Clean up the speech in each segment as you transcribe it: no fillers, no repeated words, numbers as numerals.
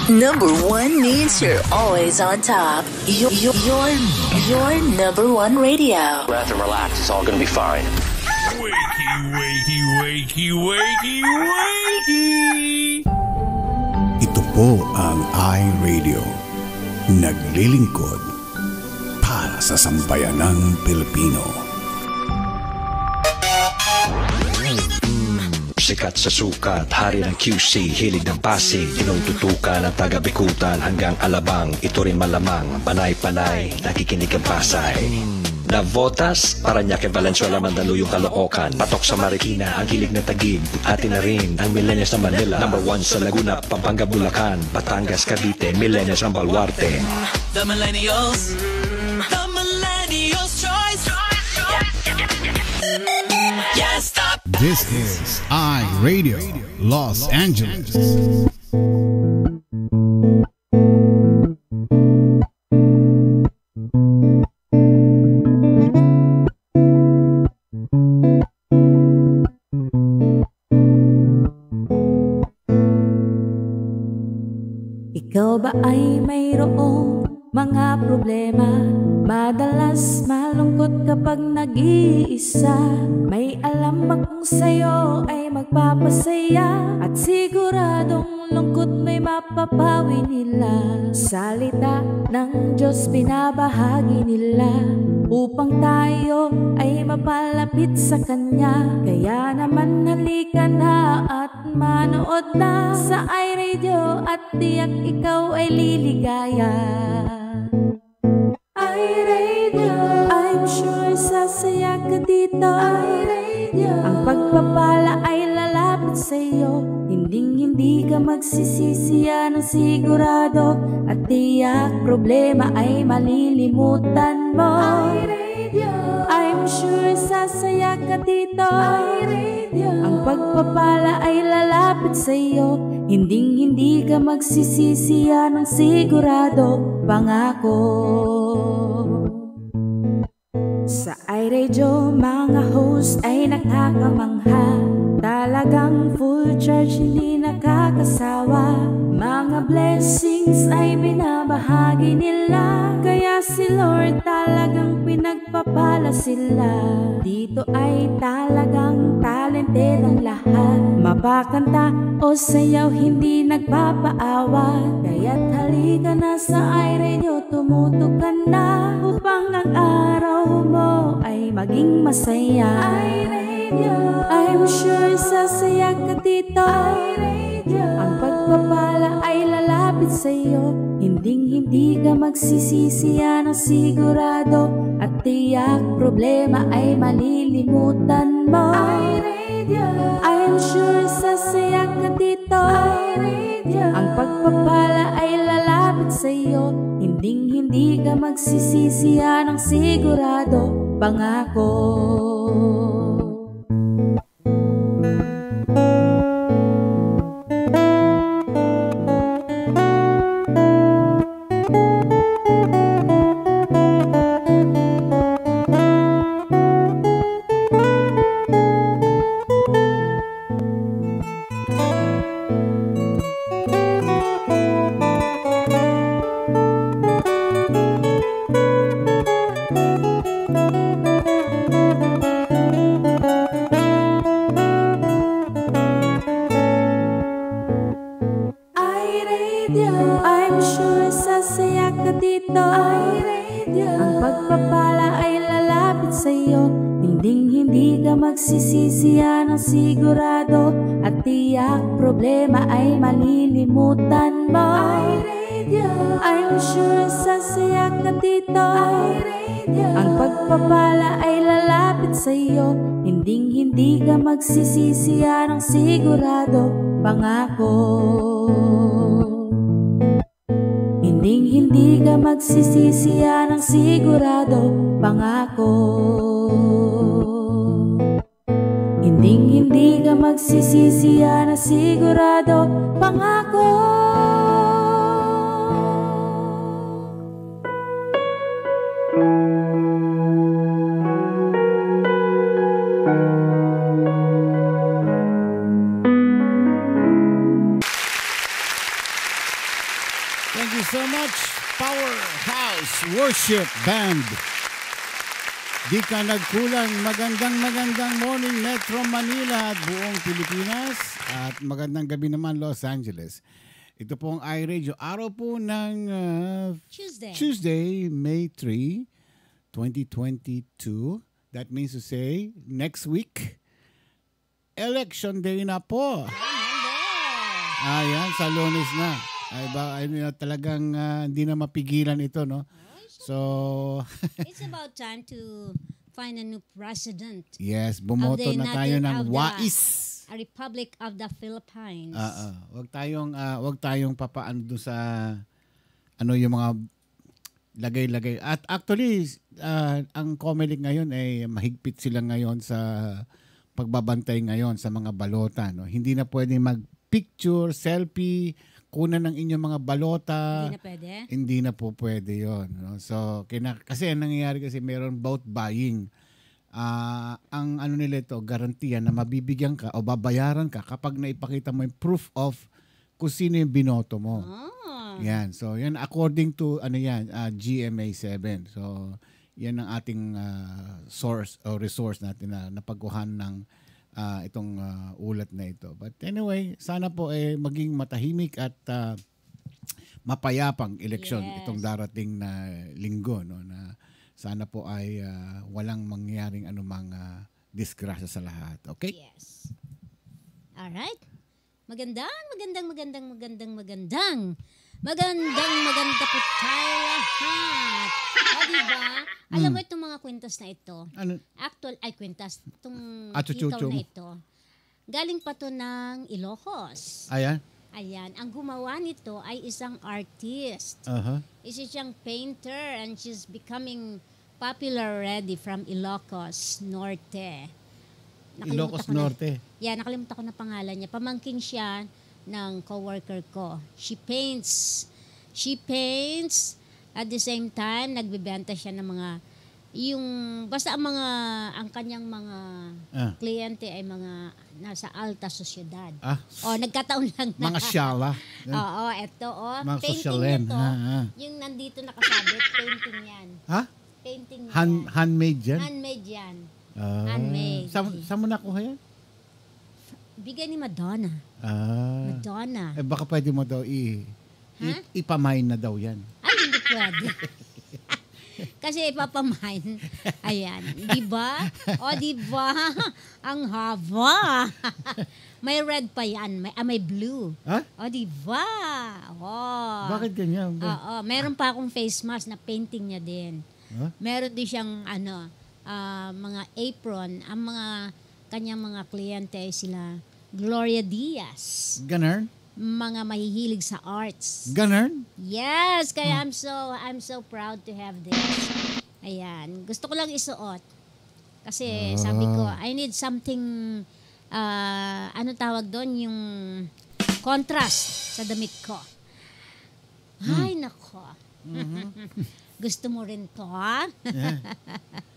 Number one means you're always on top. Your number one radio. Breath and relax. It's all gonna be fine. Wakey, wakey, wakey, wakey, wakey. Ito po ang iRadio. Naglilingkod para sa sambayanang Pilipino. Sikat sa sukat, hari ng QC, hilig ng Pasig, tinututukan ng taga-Bikutan hanggang Alabang. Ito rin malamang, panay-panay, nakikinig ang Pasay. Navotas, Parañaque, Valenzuela, Mandaluyong, Caloocan, Patok sa Marikina, ang hilig ng Taguig, atin na rin ang millennials ng Manila. Number 1 sa Laguna, Pampanga, Bulacan, Batangas, Cavite, millennials ng Baluarte. The millennials choice. Yes, stop. This is iRadio Los Angeles. Ikaw ba ay mayroong mga problema? Madalas malungkot kapag nag-iisa. May alam akong sa'yo ay magpapasaya, at siguradong lungkot may mapapawi nila. Salita ng Diyos binabahagi nila upang tayo ay mapalapit sa Kanya. Kaya naman halika na at manood na sa iRadio at tiyak ikaw ay liligaya. iRadio, I'm sure sasaya ka dito. iRadio, ang pagpapala ay lalapit sa'yo. Hindi ka magsisisiya ng sigurado, at tiyak problema ay malilimutan mo. iRadio, I'm sure sasaya ka dito. iRadio, ang pagpapala ay lalapit sa'yo. Hindi ka magsisisiya ng sigurado, pangako. Sa iRadio, mga host ay nakakamangha. Talagang full charge, hindi nakakasawa. Mga blessings ay binabahagi nila, kaya si Lord talagang pinagpapala sila. Dito ay talagang talented ang lahat. Mapakanta o sayaw, hindi nagpapaawa. Kaya't halika na sa iRadio, tumutok ka na upang ang araw mo ay maging masaya. iRadio, I'm sure sasaya ka dito. iRadio, ang pagpapala ay lalapit sa'yo. Hindi ka magsisisiya ng sigurado, at tiyak problema ay malilimutan mo. iRadio, I'm sure sasaya ka dito. iRadio, ang pagpapala ay lalapit sa'yo. Hindi ka magsisisiya ng sigurado, pangako. Magsisisiya ng sigurado, at tiyak problema ay malilimutan mo. iRadio, I'm sure sasaya ka dito. iRadio, ang pagpapala ay lalapit sa'yo. Hindi ka magsisisiya ng sigurado, pangako. Hindi ka magsisisiya ng sigurado, pangako. Hindi ka magsisisiya na sigurado, pangako. Thank you so much, Powerhouse Worship Band. Di ka nagkulang. Magandang morning, Metro Manila at buong Pilipinas. At magandang gabi naman, Los Angeles. Ito po ang iRadio. Araw po ng Tuesday, May 3, 2022. That means to say, next week, election day na po. Ayan, sa Lunes na. Ay talagang hindi na mapigilan ito, no? So, it's about time to find a new president. Yes, bumoto na tayo ng WAIS. A Republic of the Philippines. Wag tayong papaano doon sa yung mga lagay-lagay. At actually, ang COMELEC ngayon ay mahigpit sila ngayon sa pagbabantay ngayon sa mga balota, no? Hindi na pwedeng mag-picture, selfie, kunan ng inyong mga balota. Hindi na pwede? Hindi na po pwede 'yon, no? So, kasi ang nangyayari kasi mayroon vote buying. Ang nila ito, garantiya na mabibigyan ka o babayaran ka kapag naipakita mo yung proof of kung sino yung binoto mo. Yan. So, yan according to GMA7. So, yan ang ating source o resource natin na napagkuhan ng itong ulat na ito. But anyway, sana po maging matahimik at mapayapang eleksyon itong darating na linggo, no, na sana po ay walang mangyaring anumang disgrasya sa lahat. Okay? Yes. Alright. Maganda po tayo lahat. Diba? Alam mo itong mga kwentas na ito. Ano? Kwentas. Itong ikaw na ito. Galing pa to ng Ilocos. Ayan. Ayan. Ang gumawa nito ay isang artist. Isa siyang painter and she's becoming popular already from Ilocos Norte. Ilocos Norte? Nakalimutan ko na pangalan niya. Pamangkin siya ng coworker ko. She paints at the same time nagbebenta siya ng mga ang kanyang mga kliyente ay mga nasa alta sosyedad. Nagkataon lang na. Mga syala. Oo, eto mga painting nito. Yung nandito nakasabit, painting yan. Ha? Painting yan. Handmade yan? Handmade yan. Handmade. Saan mo nakuha yan? Bigay ni Madonna. Madonna. Baka pwede mo daw ipamine na daw yan. Ay, hindi pwede. Kasi ipapamine. Ayan. Diba? Diba? Ang haba. May red pa yan. May blue. Ha? Diba? Bakit ganyan? Meron pa akong face mask na painting niya din. Meron din siyang mga apron. Ang mga kanyang mga kliyente ay sila Gloria Diaz. Ganun? Mga mahihilig sa arts. Ganun? Yes, kaya I'm so proud to have this. Ayan, gusto ko lang isuot. Kasi sabi ko, I need something tawag doon, yung contrast sa damit ko. Ay, nako. Gusto mo rin to, ha?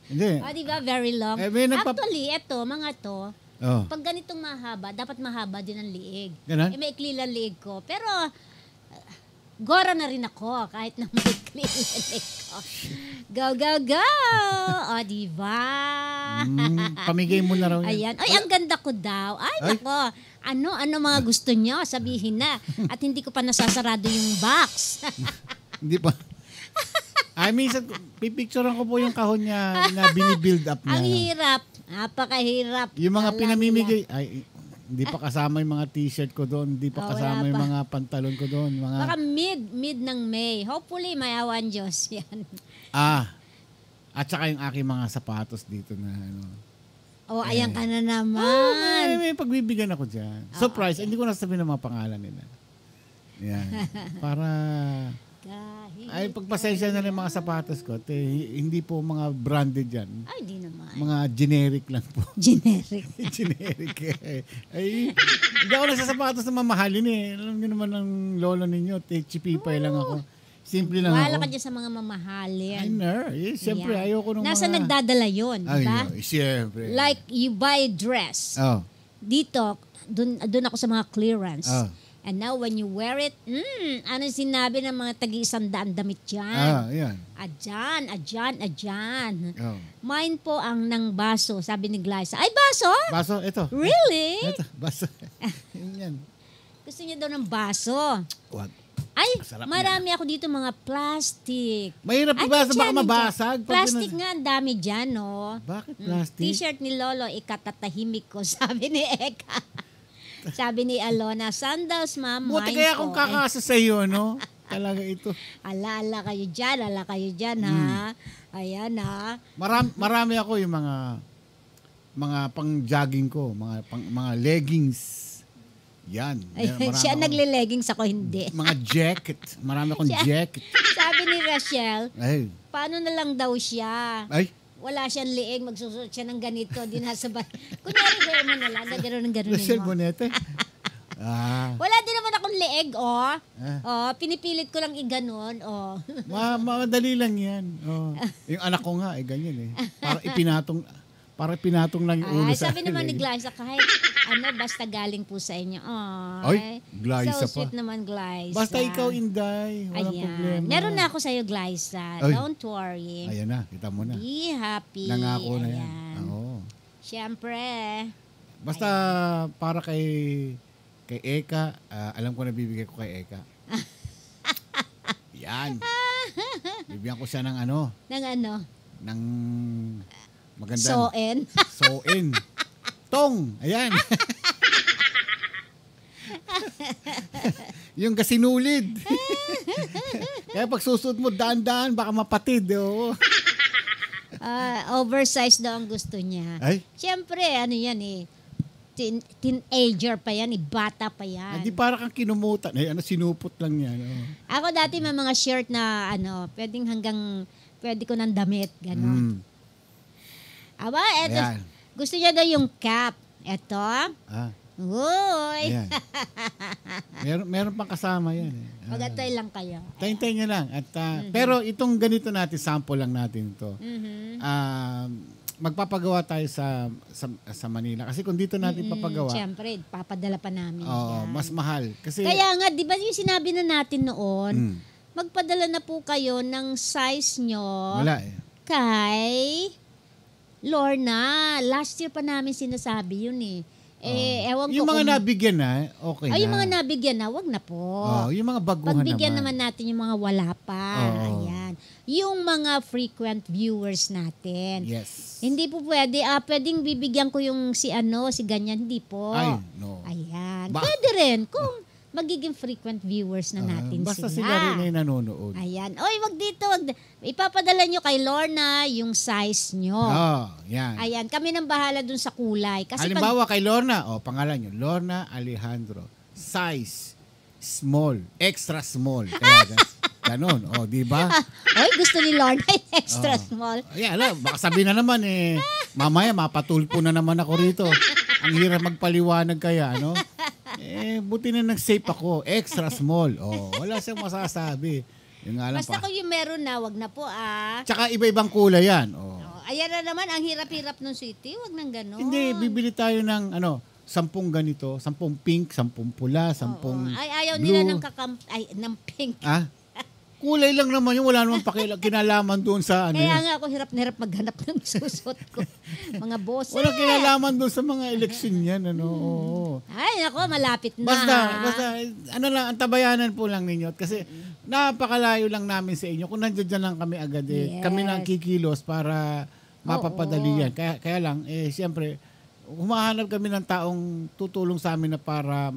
Hindi. Diba? Very long. Actually, mga to, pag ganitong mahaba, dapat mahaba din ang liig. Maikli lang liig ko. Pero, gora na rin ako kahit na maikli lang liig ko. Go, go, go! Diba? Pamigay mo na raw yan. Ayan. Ay, ang ganda ko daw. Ay, nako. Ano mga gusto nyo? Sabihin na. At hindi ko pa nasasarado yung box. Hindi pa. Minsan, pipicturean ko po yung kahon niya na binibuild up niya. Ang hirap. Napakahirap. Yung mga pinamimigay, hindi pa kasama yung mga t-shirt ko doon. Hindi pa kasama yung mga pantalon ko doon. Baka mid ng May. Hopefully, may awan Diyos yan. At saka yung aking mga sapatos dito na ayan ka na naman. May pagbibigyan ako dyan. Surprise. Hindi ko nasabihin ng mga pangalan nila. Yan. Para pagpasensya na rin mga sapatos ko. Hindi po mga branded yan. Ay, di naman. Mga generic lang po. Generic. Generic. Hindi ako nagsasapatos na mamahalin Alam niyo naman ng lolo ninyo, chipipay lang ako. Simple lang wala ako. Ka dyan sa mga mamahalin. I know. Siyempre, ayoko nung nasa nagdadala yun, diba? Siyempre. Like, you buy a dress. Dito, dun ako sa mga clearance. And now when you wear it, ano sinabi ng mga tagi-100 damit dyan? Yan. Adyan. Oh. Mine po ang ng baso, sabi ni Glyza. Ay, baso? Baso, ito. Really? Ito, baso. Yan. Gusto niya daw ng baso. Wag. Ay, marami ako dito mga plastic. Mahirap ibasa, baka mabasag. Plastic nga, ang dami dyan, no? Bakit plastic? T-shirt ni Lolo, ikatatahimik ko, sabi ni Eka. Sabi ni Alona, sandals, ma'am. Buti kaya akong kakasa sa iyo, no? Talaga ito. Ala kayo dyan, ha? Ayan, ha? Marami ako yung mga pang-jogging ko, mga leggings. Yan. Siya nagle-leggings, ako hindi. Mga jacket. Marami akong jacket. Sabi ni Rachel, paano na lang daw siya? Ay. Wala siyang liig, magsusuot siya ng ganito, di nasa kunyari gawin mo na lang, gano'n Rachel mo. Bonete? Wala din naman akong liig, pinipilit ko lang iganon, Madali lang yan. Yung anak ko nga, ganyan Para pinatong lang yung ulo sa sabi naman ni Glyza, kahit basta galing po sa inyo. Ay, Glyza so sweet naman, Glyza. Basta ikaw, Inday. Walang problema. Meron na ako sa'yo, Glyza. Don't worry. Ayan na, kita mo na. Be happy. Nangako na yan. Siyempre. Basta para kay Eka, alam ko na bibigay ko kay Eka. Yan. Bibigyan ko siya ng Ng magandang. Soen. Tong. Ayan. Yung kasinulid. Kaya pag susuot mo, daan-daan, baka mapatid. Oversized daw ang gusto niya. Ay? Siyempre, yan teenager pa yan, bata pa yan. Hindi para kang kinumutan. Sinupot lang yan. Ako dati may mga shirt na pwede ko ng damit. Ganon. Aba, eto. Gusto niya daw yung cap. Eto. Uy. Meron pang kasama yan. Mag-atay lang kayo. Tayin-tayin nyo lang. At, pero itong ganito natin, sample lang natin ito. Magpapagawa tayo sa Manila. Kasi kung dito natin papagawa. Siyempre, papadala pa namin. Mas mahal. Kasi, kaya nga, di ba yung sinabi na natin noon, magpadala na po kayo ng size nyo. Wala kay Lorna. Last year pa namin sinasabi yun ewan ko yung mga nabigyan na, okay na. Yung mga nabigyan na, wag na po. Yung mga baguhan pagbigyan naman natin yung mga wala pa. Ayan. Yung mga frequent viewers natin. Yes. Hindi po pwede. Pwedeng bibigyan ko yung si ganyan. Hindi po. Ay, no. Ayan. Pwede rin kung magiging frequent viewers na natin basta sila rin ay nanonood. Ayan. Oy, wag dito. Ipapadala nyo kay Lorna yung size nyo. Yan. Ayan. Kami nang bahala dun sa kulay. Kasi halimbawa kay Lorna, pangalan nyo, Lorna Alejandro. Size, small, extra small. Kaya ganon. Di ba? Oy, gusto ni Lorna yung extra small. Baka sabihin na naman mamaya mapatulpo na naman ako rito. Ang hirap magpaliwanag kaya, buti na nag-safe ako. Extra small. Wala siyang masasabi. Yung basta kung yung meron na, wag na po Tsaka iba-ibang kulay yan. Ayan na naman, ang hirap-hirap ng city. Wag nang gano'n. Hindi, bibili tayo ng 10 ganito. 10 pink, 10 pula, 10 ayaw blue. nila ng pink. Kulay lang naman yun. Wala naman kinalaman doon sa Kaya nga ako hirap na hirap maghanap ng susot ko. Mga boses. Walang kinalaman doon sa mga eleksyon yan. Ay, ako, malapit na. Basta, ang tabayanan po lang ninyo. Kasi napakalayo lang namin sa inyo. Kung nandiyan lang kami agad, kami lang kikilos para mapapadali yan. Kaya lang, siyempre, humahanap kami ng taong tutulong sa amin na para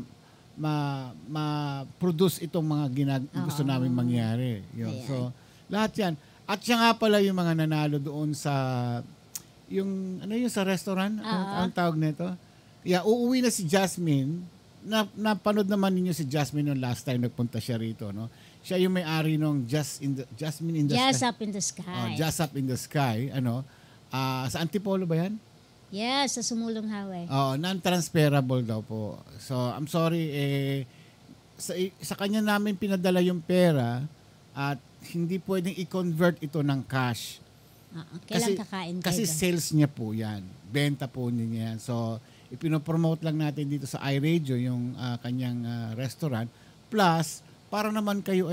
ma-produce itong mga gusto namin mangyari. So, lahat yan. At siya nga pala yung mga nanalo doon sa yung sa restaurant? Ang tawag nito? Uuwi na si Jasmine. Napanood naman ninyo si Jasmine yung last time nagpunta siya rito, no? Siya yung may-ari nung Jasmine in the Sky. Just Up in the Sky. Just Up in the Sky. Sa Antipolo ba yan? Yes, sa Sumulong Highway. Non-transferable daw po. So, I'm sorry, sa kanya namin pinadala yung pera at hindi pwedeng i-convert ito ng cash. Kailan kakain kayo? Kasi sales niya po yan. Benta po niya yan. So, ipinopromote lang natin dito sa iRadio yung kanyang restaurant. Plus, para naman kayo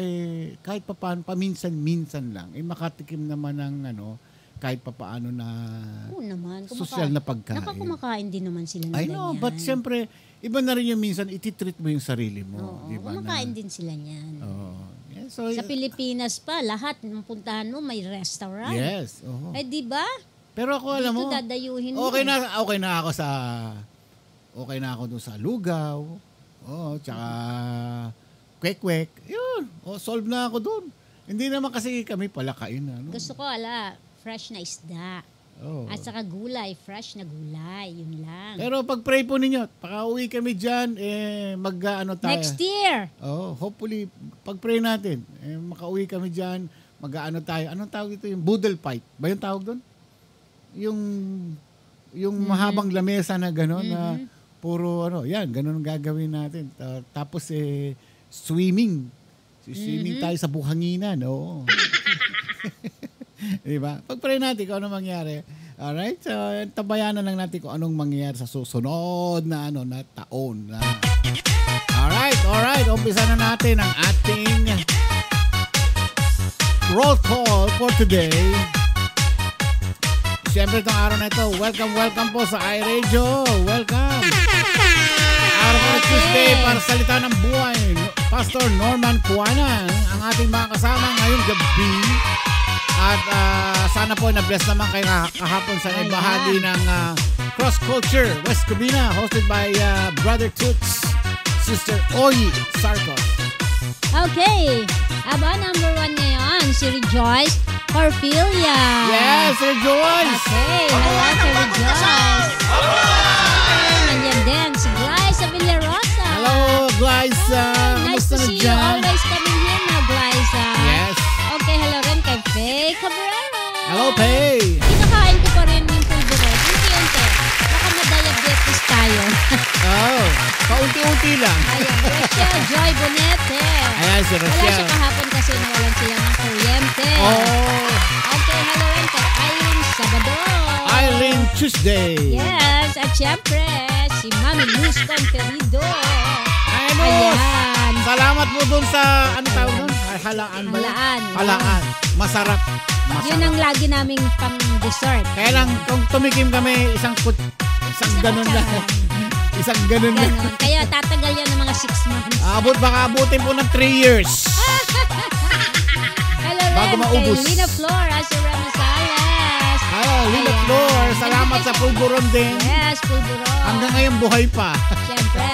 kahit paminsan-minsan lang, makatikim naman ng kahit papaano na social na pagkain. Nakakumakain din naman sila ng I know, but siyempre, iba na rin yung minsan, ititreat mo yung sarili mo. Diba, kumakain din sila niyan. Yeah, so, sa Pilipinas pa, lahat ng puntahan mo may restaurant. Yes. Di ba? Pero ako alam mo, dadayuhin okay na ako doon sa lugaw. Tsaka kwek-kwek. Yun. Solve na ako doon. Hindi naman kasi kami palakain. Gusto ko, fresh na isda. At saka gulay, fresh na gulay. Yun lang. Pero pag-pray po ninyo, paka-uwi kami dyan, tayo. Next year. Hopefully, pag-pray natin, makauwi kami dyan, tayo. Anong tawag ito? Yung boodle fight. Ba yung tawag doon? Yung mahabang lamesa na gano'n, na puro gano'n gagawin natin. Tapos swimming. Swimming tayo sa buhanginan. Oo. Diba? Pag-pray natin kung anong mangyari. Alright? So, tabayanan lang natin kung anong mangyayari sa susunod na taon. Alright. Umpisa na natin ang ating roll call for today. Siyempre itong araw na ito, welcome po sa iRadio. Welcome. Araw po Tuesday para salita ng buhay. Pastor Norman Cuanan, ang ating mga kasama ngayong gabi. At sana po na-bless naman kayo kahapon sa bahagi ng Cross Culture West Covina, hosted by Brother Toots, Sister Oyi Sarcos. Okay. Aba, number 1 ngayon, si Rejoice Corfilia. Yes, Rejoice. Okay, hello kay Rejoice. Nandiyan din si Glyza Villarosa. Hello, Glyza. Nice to see you always coming here now, Glyza. Yes. Okay, hello rin kay Faye Cabrera. Hello, Faye. Kinakain ko pa rin yung pulburo. Unti-unti. Baka na-diabetes tayo. Paunti-unti lang. Ayan, Rochelle Joy Bonete. Ayan, si Rochelle. Wala siya kahapon kasi nawalan siya ng kuryente. Okay, hello rin kay Irene Sabador. Irene Tuesday. Yes, at syempre, si Mami Luz Conferido. Ayan. Salamat po dun sa, tawag dun? Halaan. Masarap. Yun ang lagi naming pang-dessert. Kaya lang, kung tumikim kami, isang ganun lang. Isang ganun lang. Kaya tatagal yan ng mga 6 months. Baka abutin po ng 3 years. Hello bago maubos. Kay Lina Flor, Asura Masayas. Hello, Lina Flor. Salamat sa pulburon din. Yes, pulburon. Hanggang ngayon buhay pa. Siyempre.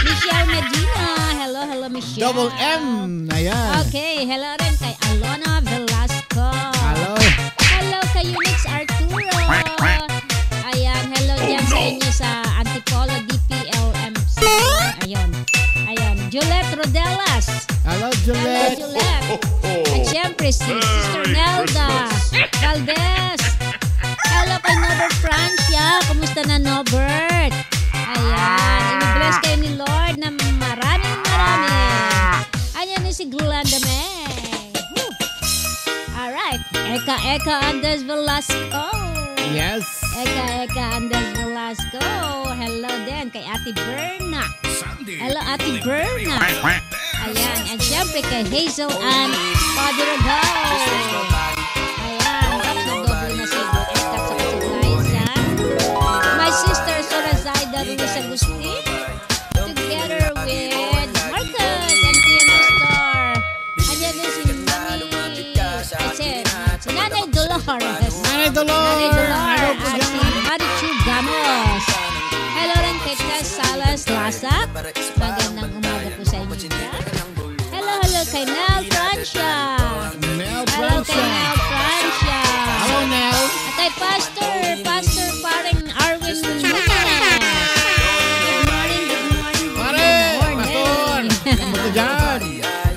Michelle Medina. Hello, Michelle. Double M. Ayan. Okay, hello rin kay Alona Velasco. Hello kay Unix Arturo. Ayan, hello dyan sa inyo sa Antipolo DPLMC. Ayun. Juliet Rodelas. Hello, Juliet. At syempre si Sister Nelda Valdez. Hello kay Norbert Francia. Kumusta na, Norbert? Ayan. I-bless kayo ni Lord na maraming. Ayan ni si Glenda May. Alright. Eka Andes Velasco. Yes. Eka Andes Velasco. Hello din kay Ate Berna. Hello, Ate Berna. Ayan. And syempre kay Hazel and Father Agao. Ayan. Tapos nag-double na si Eka sa si Glyza. My sister Sora Zaida Ruiz Agustin. Together with Marcus and Tia Nestor. Ayan din si Mami. Si Nanay Dolores. Nanay Dolores. At si Marichu Gamos. Hello rin kay Tess Salas Lasak. Magandang umaga po sa inyo dyan. Hello kay Nel Francia. Hello kay Nel Francia. Hello, Nel. At kay Pastor paring Arwin Lucas.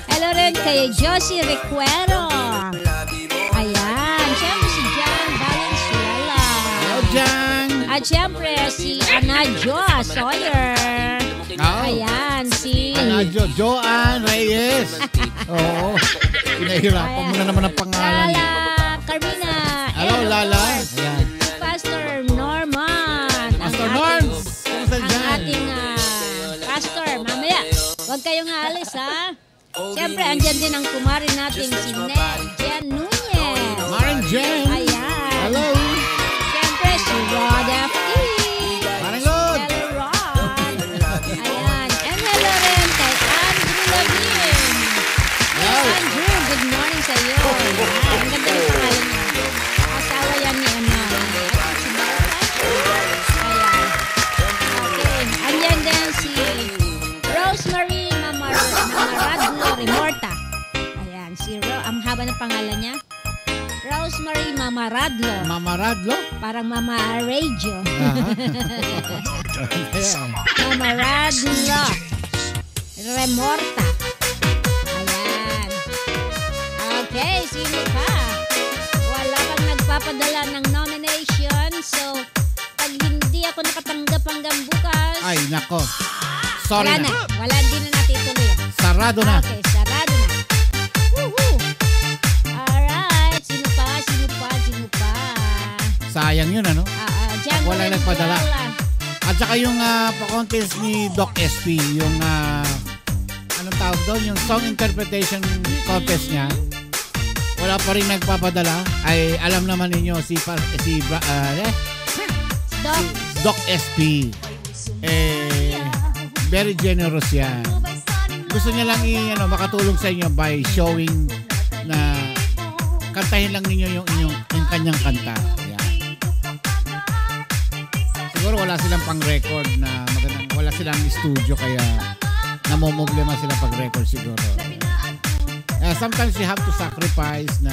Hello rin kay Josie Recuero. Ayan. Siyempre si Jan Valenzuela. Hello, Jan. At siyempre si Anajo Sawyer. Ayan. Si Joanne Reyes. Oo. Pinahirapan mo na naman ang pangalan. Lala Carmina. Hello, Lala. Ayan. Pastor Norman. Pastor Norm. Huwag kayong aalis, ha? Siyempre, andyan din ang kumari natin si Jen Nunez. Maring Jen. Ayan. Hello. Siyempre, si Rod F.E. Maring Rod. Hello, Rod. Ayan. And hello rin kay Andrew Lavin. Yes, Andrew, good morning sa iyo. Ang ganda ng pangalan niya. Asawa yan ni Emma. Ayan. Okay. Andyan din si Rosemary Mamaradlo Remorta. Ayan, ang haba ng pangalan niya. Rosemary Mamaradlo. Mamaradlo? Parang Mama Radio. Mamaradlo Remorta. Ayan. Okay, sino pa? Wala pang nagpapadala ng nomination. So, pag hindi ako nakatanggap hanggang bukas, ay, nako. Sorry wala na. Wala, hindi na natin ituloy. Sarado na. Okay, sarado na. Woohoo! Alright, sino pa? Sayang yun, ano? Django Wala nagpadala. At saka yung pa-contest ni Doc SP, yung anong tawag doon? Yung song interpretation contest niya. Wala pa rin nagpapadala. Ay, alam naman ninyo si Doc SP. Very generous yan. Gusto niya lang makatulong sa inyo by showing na kantahin lang ninyo yung kanyang kanta. Ayan. Siguro wala silang pang-record na magandang, wala silang studio kaya namumblema sila pag-record siguro. Sometimes you have to sacrifice na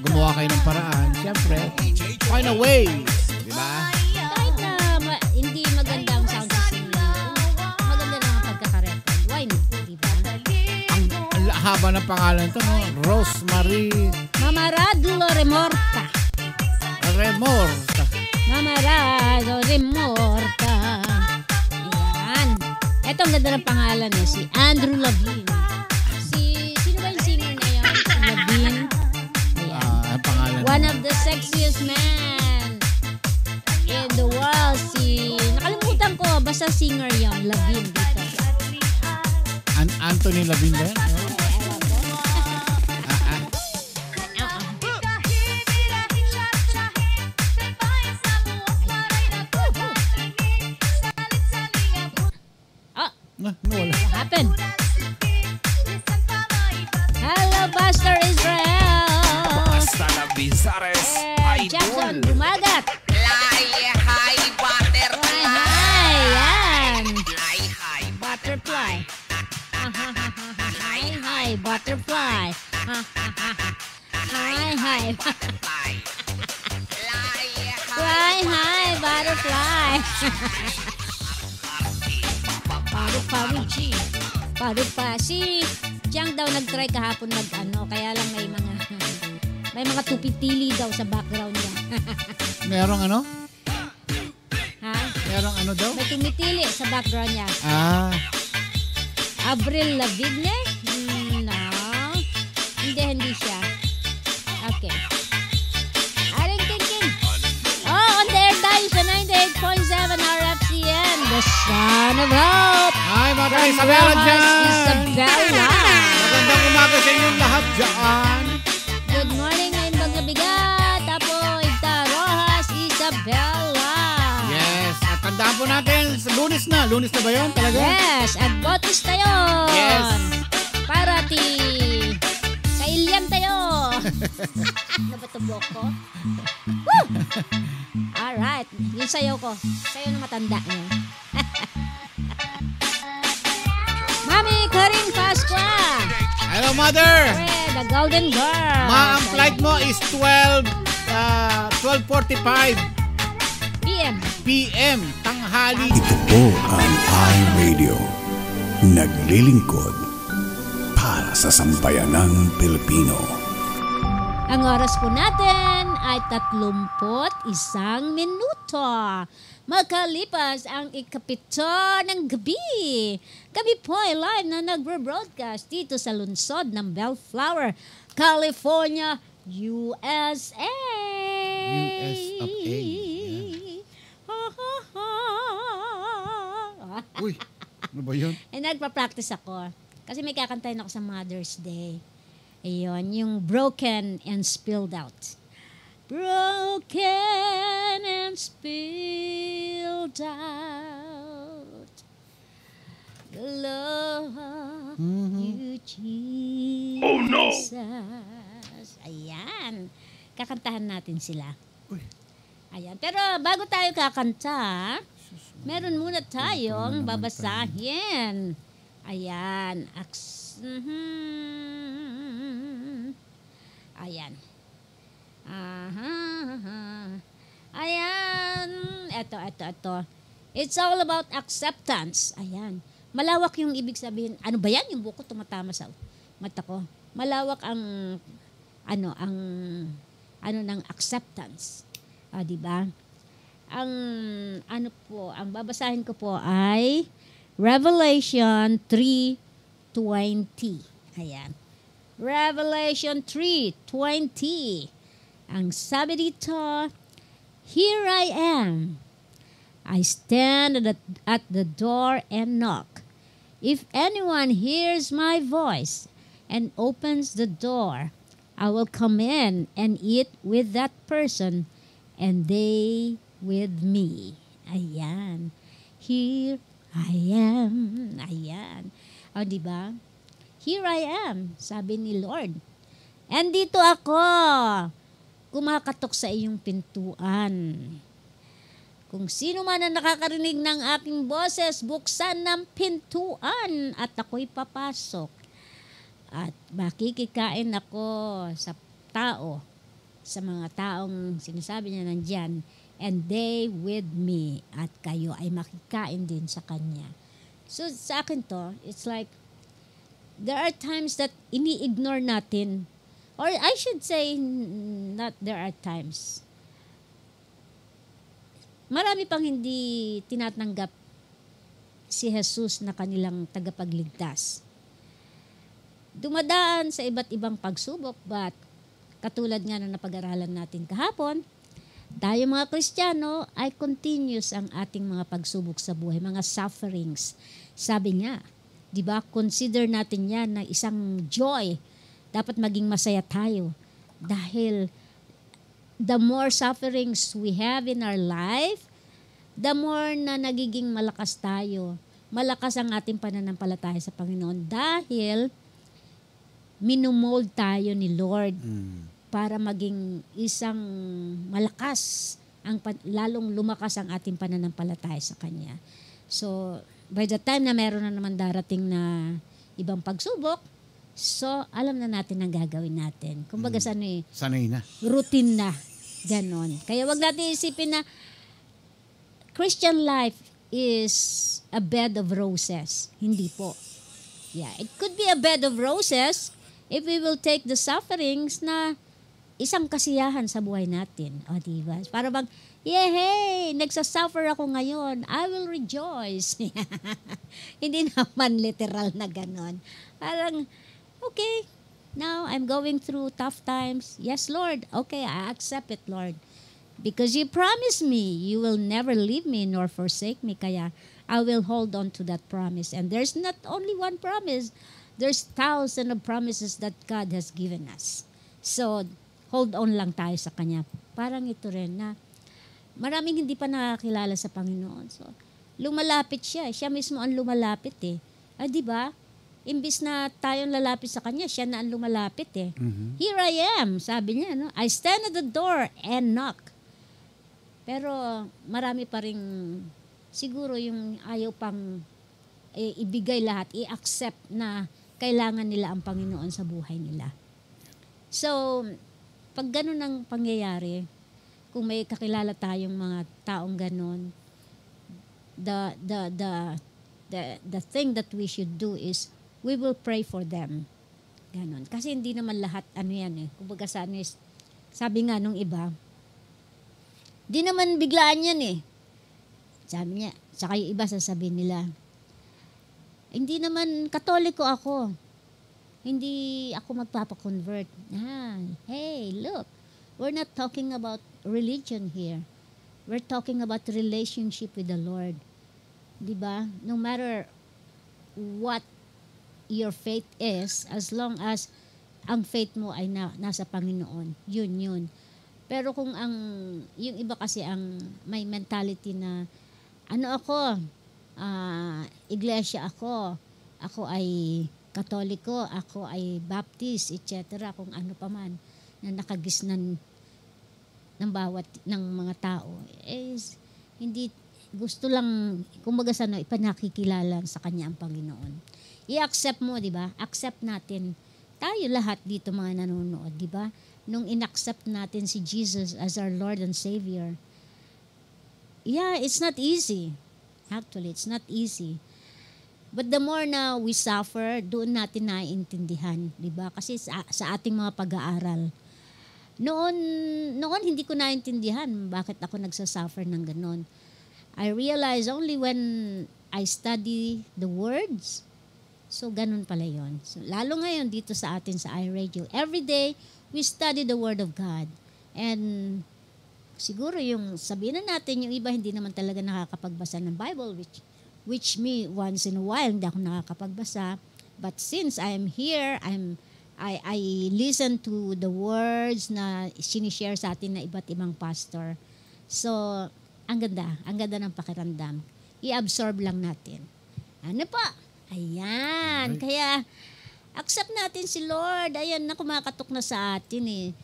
gumawa kayo ng paraan. Siyempre, find a way. Diba? Kahit na hindi maganda ang sound system niya, maganda lang ang pagkakarecord. Why not? Diba? Ang haba ng pangalan ito, no? Rosemary Mamaradlo Remorta. Mamaradlo Remorta. Ayan. Ito ang ganda ng pangalan niya, si Andrew Lavin. Sino ba yung singer na yan? Lavin. Ang pangalan. One of the sexiest men in the world. Nakalimutan ko, basta singer yan, Lavin dito. Anthony Lavin ba yan? What happened? Hello, Pastor Israel. Basta na Bizares. Jackson, bumagat. Hi, butterfly. Hi, yan. Hi, Butterfly. Hi, butterfly. Hi. Fly high, butterfly. Parupa. Si Chang daw nag-try kahapon kaya lang may mga tupitili daw sa background niya. Merong ano? Ha? Merong ano daw? May tumitili sa background niya. Avril Lavigne? No. Hindi siya. Okay. Aring King. On the air tayo sa 98.7 RFCN, the Son of Hope. Hi, mga Isabella dyan. Isabella. Magandang umaga sa inyong lahat dyan. Good morning, ngayon Bagabigat. Apo, Igta Rojas, Isabella. Yes, at tandaan po natin, Lunes na ba yun talaga? Yes, at Botis tayo. Yes. Para sa Ilian tayo. Nabatubok ko. Woo! Alright, yung sayaw ko. Sayaw na matanda niya. Mami Karin Pasqua. Hello, Mother. The Golden Girl. Ang flight mo is 12:45 PM, tanghali. Ito po ang iRadio. Naglilingkod para sa sambayanang Pilipino. Ang oras po natin ay 31 minuto. Makalipas ang ikapito ng gabi. Kami po ay live na nagre-broadcast dito sa lungsod ng Bellflower, California, USA. US of A. Yeah. Uy, Ano ba yun? Nagpa-practice ako. Kasi may kakantahin ako sa Mother's Day. Ayun, yung Broken and Spilled Out. Broken and spilled out the love you, Jesus. Oh no! Ayan. Kakantahan natin sila. Uy. Ayan. Pero bago tayo kakanta, meron muna tayong babasahin. Ayan. Ayan. Ayan. Ito. It's all about acceptance. Ayan. Malawak yung ibig sabihin. Ano ba yan? Yung buko tumatama sa mata ko. Malawak ang ng acceptance. Di ba? Ang babasahin ko po ay Revelation 3:20. Ayan. Revelation 3:20. Ang sabi dito, "Here I am. I stand at the door and knock. If anyone hears my voice and opens the door, I will come in and eat with that person and they with me." Ayan. Here I am. Ayan. O, diba? Here I am, sabi ni Lord. And dito ako, kumakatok sa iyong pintuan. Kung sino man ang nakakarinig ng aking boses, buksan ng pintuan at ako'y papasok. At makikikain ako sa tao, sa mga taong sinasabi niya nandyan, and they with me, at kayo ay makikain din sa kanya. So sa akin to, it's like, there are times that ini-ignore natin, or I should say, not there are times. Marami pang hindi tinatanggap si Jesus na kanilang tagapagligtas. Dumadaan sa iba't ibang pagsubok, but katulad nga na napag-aralan natin kahapon, tayo mga Kristiyano ay continuous ang ating mga pagsubok sa buhay, mga sufferings. Sabi nga, di ba, consider natin yan na isang joy. Dapat maging masaya tayo. Dahil the more sufferings we have in our life, the more na nagiging malakas tayo. Malakas ang ating pananampalataya sa Panginoon. Dahil minumold tayo ni Lord para maging isang malakas, lalong lumakas ang ating pananampalataya sa Kanya. So, by the time na meron na naman darating na ibang pagsubok, so, alam na natin ang gagawin natin. Kumbaga, sanay na. Routine na. Ganon. Kaya wag natin isipin na Christian life is a bed of roses. Hindi po. Yeah, it could be a bed of roses if we will take the sufferings na isang kasiyahan sa buhay natin. O, diba? Para bang, yehey, nagsasuffer ako ngayon. I will rejoice. Hindi naman literal na ganon. Parang, okay, now I'm going through tough times. Yes, Lord. Okay, I accept it, Lord. Because you promised me, you will never leave me nor forsake me. Kaya I will hold on to that promise. And there's not only one promise. There's thousands of promises that God has given us. So, hold on lang tayo sa Kanya. Parang ito rin na maraming hindi pa nakakilala sa Panginoon. So, lumalapit siya. Siya mismo ang lumalapit eh. Di ba? Imbis na tayong lalapit sa Kanya, siya na ang lumalapit eh. Here I am, sabi niya. No? I stand at the door and knock. Pero marami pa rin siguro yung ayaw pang ibigay lahat, i-accept na kailangan nila ang Panginoon sa buhay nila. So, pag ganun ang pangyayari, kung may kakilala tayong mga taong ganun, the thing that we should do is we will pray for them. Ganon. Kasi hindi naman lahat yan eh. Kumbaga sabi nga nung iba, di naman biglaan yan eh. Sabi niya, saka yung iba sasabihin nila, hindi naman Katoliko ako. Hindi ako magpapakonvert. Hey, look, we're not talking about religion here. We're talking about relationship with the Lord. Diba? No matter what your faith is, as long as ang faith mo ay nasa Panginoon. Yun. Pero kung yung iba kasi ang may mentality na, iglesia ako ay Katoliko, ako ay Baptist, etc. Kung ano pa man na nakagisnan ng bawat ng mga tao, hindi gusto lang, kumbaga ipanakikilala sa kanya ang Panginoon. I-accept mo, di ba? Accept natin. Tayo lahat dito mga nanonood, di ba? Nung in-accept natin si Jesus as our Lord and Savior. Yeah, it's not easy. Actually, it's not easy. But the more na we suffer, doon natin naiintindihan, di ba? Kasi sa ating mga pag-aaral, noon hindi ko naintindihan bakit ako nagsasuffer ng ganon. I realized only when I study the words. So, ganun pala yun. So, lalo ngayon dito sa atin sa iRadio, every day, we study the Word of God. And siguro yung sabihin na natin, yung iba hindi naman talaga nakakapagbasa ng Bible, which me, once in a while, hindi ako nakakapagbasa. But since I am here, I listen to the words na sinishare sa atin na iba't ibang pastor. So, ang ganda ng pakiramdam. I-absorb lang natin. Ano pa? Ayan. Kaya, accept natin si Lord. Ayan na, kumakatok na sa atin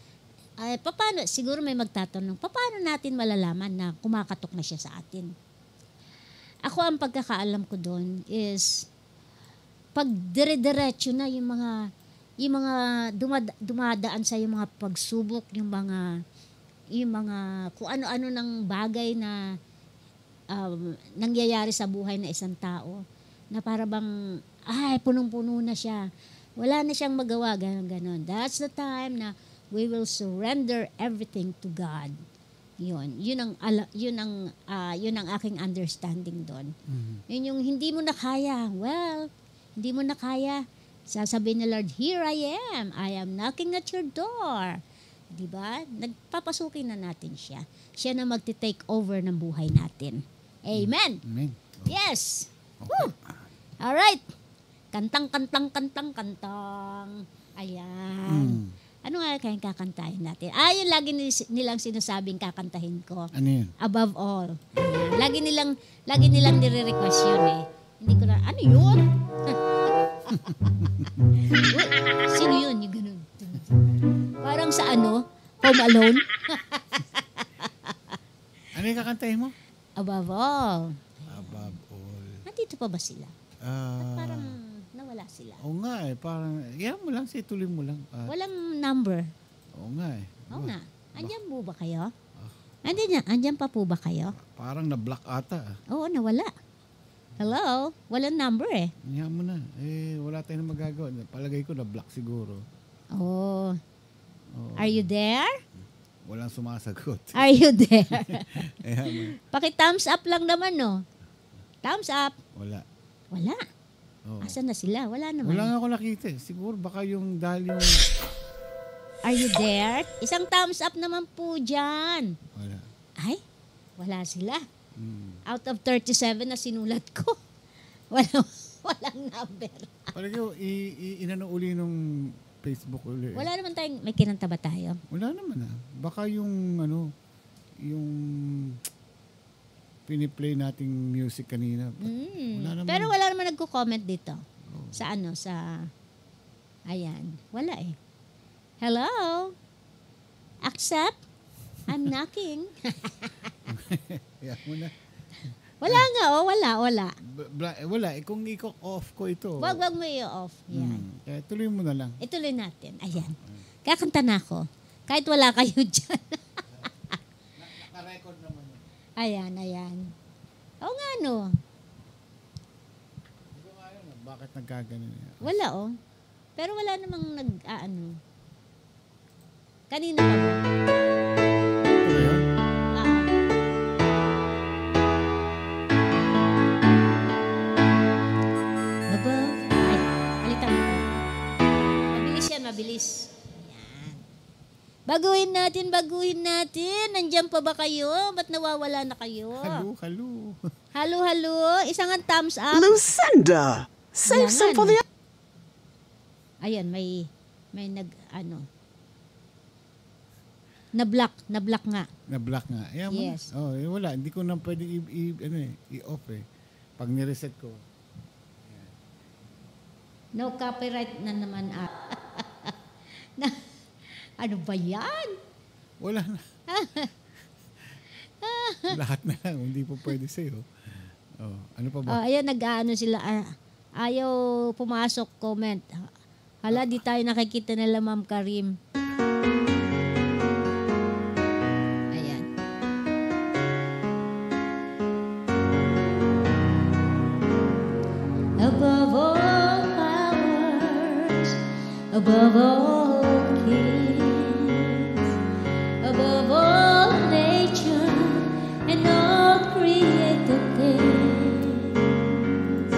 paano, siguro may magtatanong, paano natin malalaman na kumakatok na siya sa atin? Ako, ang pagkakaalam ko doon is, pag dire-diretso na yung mga dumadaan sa yung mga pagsubok, yung mga kung ano-ano ng bagay na nangyayari sa buhay ng isang tao, na para bang, punong-puno na siya. Wala na siyang magawa, ganon. That's the time na we will surrender everything to God. Yun ang aking understanding doon. Mm-hmm. Yun yung hindi mo na kaya. Well, hindi mo na kaya. Sasabihin ni Lord, here I am knocking at your door. Diba? Nagpapasukin na natin siya. Siya na magti-take over ng buhay natin. Amen. Amen. Yes. Okay. Alright. Kantang. Ayan. Ano nga kayang kakantahin natin? Yun lagi nilang sinasabing kakantahin ko. Ano yun? Above all. Ayan. Lagi nilang nire-request yun Hindi ko na, ano yun? Sino yun? Yung ganun. Parang sa Home Alone. Ano yung kakantahin mo? Above all. Above all. Nandito pa ba sila? Parang nawala sila. Oo nga parang, mo lang, tuloy mo lang. Walang number. Oo nga Oo nga. Andyan po ba kayo? Andyan pa po ba kayo? Parang na-block ata. Oo, nawala. Hello? Walang number Iyan mo na. Wala tayong magagawa. Palagay ko na-block siguro. Oh. Are you there? Walang sumasagot. Are you there? Paki-thumbs up lang naman, no? Thumbs up. Wala. Oh. Asan na sila? Wala naman. Wala nga ako nakita. Siguro baka dahil yung... Are you there? Isang thumbs up naman po dyan. Wala. Ay, wala sila. Out of 37 na sinulat ko. Walang number. Palagi inano uli nung Facebook uli. Wala naman tayong, may kinanta ba tayo? Wala naman Baka yung piniplay nating music kanina. Wala naman. Pero wala naman nagko-comment dito. Sa ayan. Wala Hello? Accept? I'm knocking. Mo na. Wala nga wala. Wala kung i-off ko ito. Wag mo i-off. Yan. Tuloy mo na lang. Ituloy natin. Ayan. Kakanta na ako. Kahit wala kayo dyan. Naka-record naman. Ayan. Oo nga, no? Bakit nagkaganon? Wala, Pero wala namang Kanina pa ba? Mabilis. Ayan. Baguhin natin. Nandiyan pa ba kayo? Ba't nawawala na kayo? Halo. Halo. Isang thumbs up. Lucinda, Save some for the... Ayan, may na-block nga. Na-block nga. Ayan, yes. Wala. Hindi ko na pwede i-off eh. Pag ni-reset ko. Ayan. No copyright na naman. Ano ba yan? Wala na. Lahat na lang. Hindi po pwede sa'yo. Ano pa ba? Ayan, nag-ano sila. Ayaw pumasok comment. Hala, di tayo nakikita nila, Ma'am Karim. Ayan. Above all powers, above all kings, above all nature and all created things,